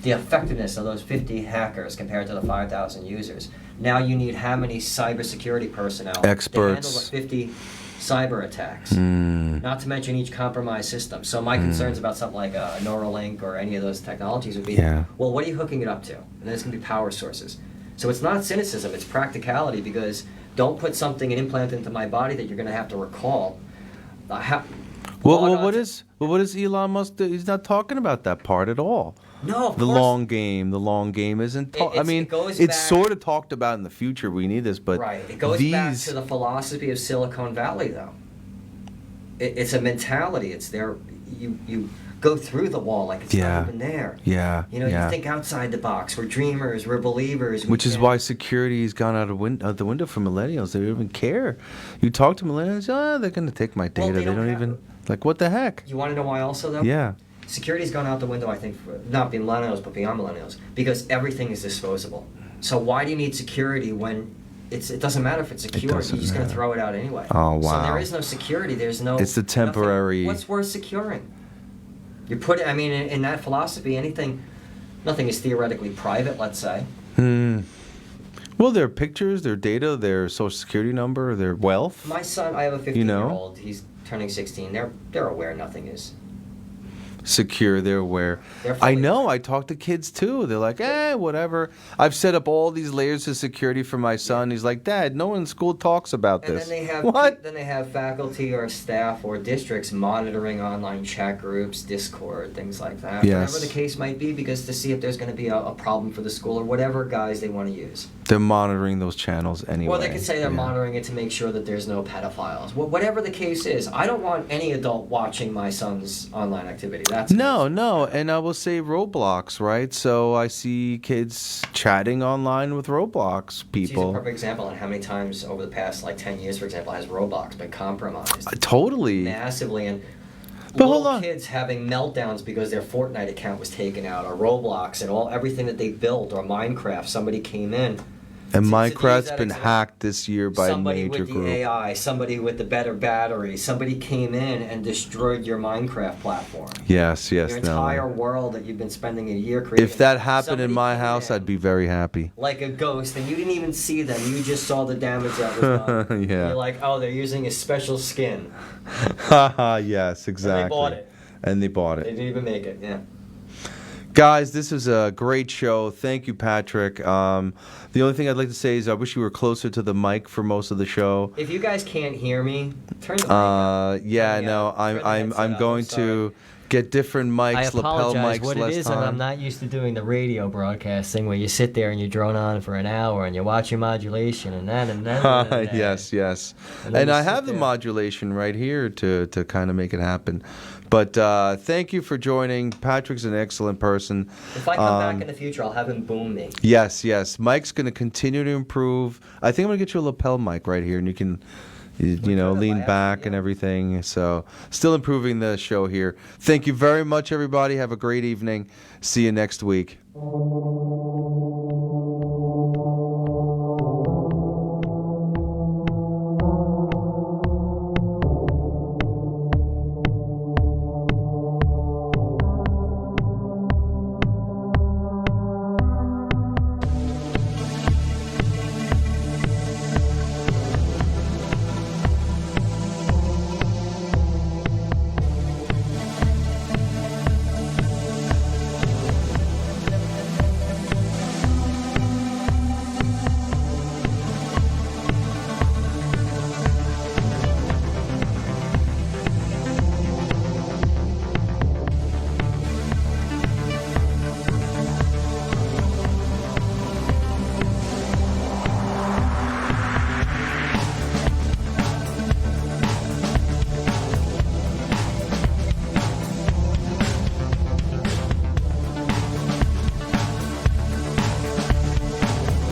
The effectiveness of those 50 hackers compared to the 5,000 users. Now you need how many cybersecurity personnel experts to handle the 50 cyber attacks, not to mention each compromised system. So my concerns about something like a Neuralink or any of those technologies would be, well, what are you hooking it up to? And then it's going to be power sources. So it's not cynicism, it's practicality, because don't put something, an implant into my body that you're going to have to recall. What is Elon Musk do? He's not talking about that part at all. No, of the course. long game isn't. It's sort of talked about in the future. We need this, but it goes back to the philosophy of Silicon Valley, though. It's a mentality. It's there. You go through the wall like it's not even there. Yeah. You think outside the box. We're dreamers. We're believers. Which is why security has gone out the window for millennials. They don't even care. You talk to millennials, they're going to take my data. They don't even, like, what the heck? You want to know why also, though? Yeah. Security's gone out the window, I think, for not being millennials, but beyond millennials, because everything is disposable. So why do you need security when it doesn't matter if it's secure? You're just going to throw it out anyway. Oh, wow. So there is no security. There's no... It's the temporary... What's worth securing? In that philosophy, nothing is theoretically private, let's say. Well, their pictures, their data, their social security number, their wealth. My son, I have a 15-year-old. He's turning 16. They're aware nothing is secure. They're aware. I know. I talk to kids too. They're like, whatever. I've set up all these layers of security for my son. He's like, Dad, no one in school talks about this. And then they have what? Then they have faculty or staff or districts monitoring online chat groups, Discord, things like that. Yes. Whatever the case might be, because to see if there's going to be a problem for the school or whatever guise they want to use. They're monitoring those channels anyway. Well, they could say they're monitoring it to make sure that there's no pedophiles. Whatever the case is, I don't want any adult watching my son's online activity. No, and I will say Roblox, right? So I see kids chatting online with Roblox people. She's a perfect example on how many times over the past 10 years, for example, has Roblox been compromised. Totally. Massively, and but little kids having meltdowns because their Fortnite account was taken out, or Roblox, and everything that they built, or Minecraft, somebody came in. And Minecraft's been hacked this year by a major group. Somebody with the AI, somebody with the better battery, somebody came in and destroyed your Minecraft platform. Yes. Your entire world that you've been spending a year creating. If that happened in my house, I'd be very happy. Like a ghost, and you didn't even see them. You just saw the damage that was done. Yeah. You're like, oh, they're using a special skin. Yes, exactly. And they bought it. They didn't even make it, yeah. Guys, this is a great show. Thank you, Patrick. The only thing I'd like to say is I wish you were closer to the mic for most of the show. If you guys can't hear me, turn the mic up. Yeah, no, I'm going to get different mics, lapel mics. What it is, and I'm not used to doing the radio broadcasting where you sit there and you drone on for an hour and you watch your modulation and then. Yes. And I have the modulation right here to kind of make it happen. But thank you for joining. Patrick's an excellent person. If I come back in the future, I'll have him boom me. Yes. Mike's going to continue to improve. I think I'm going to get you a lapel mic right here, and you can, lean back and everything. So still improving the show here. Thank you very much, everybody. Have a great evening. See you next week.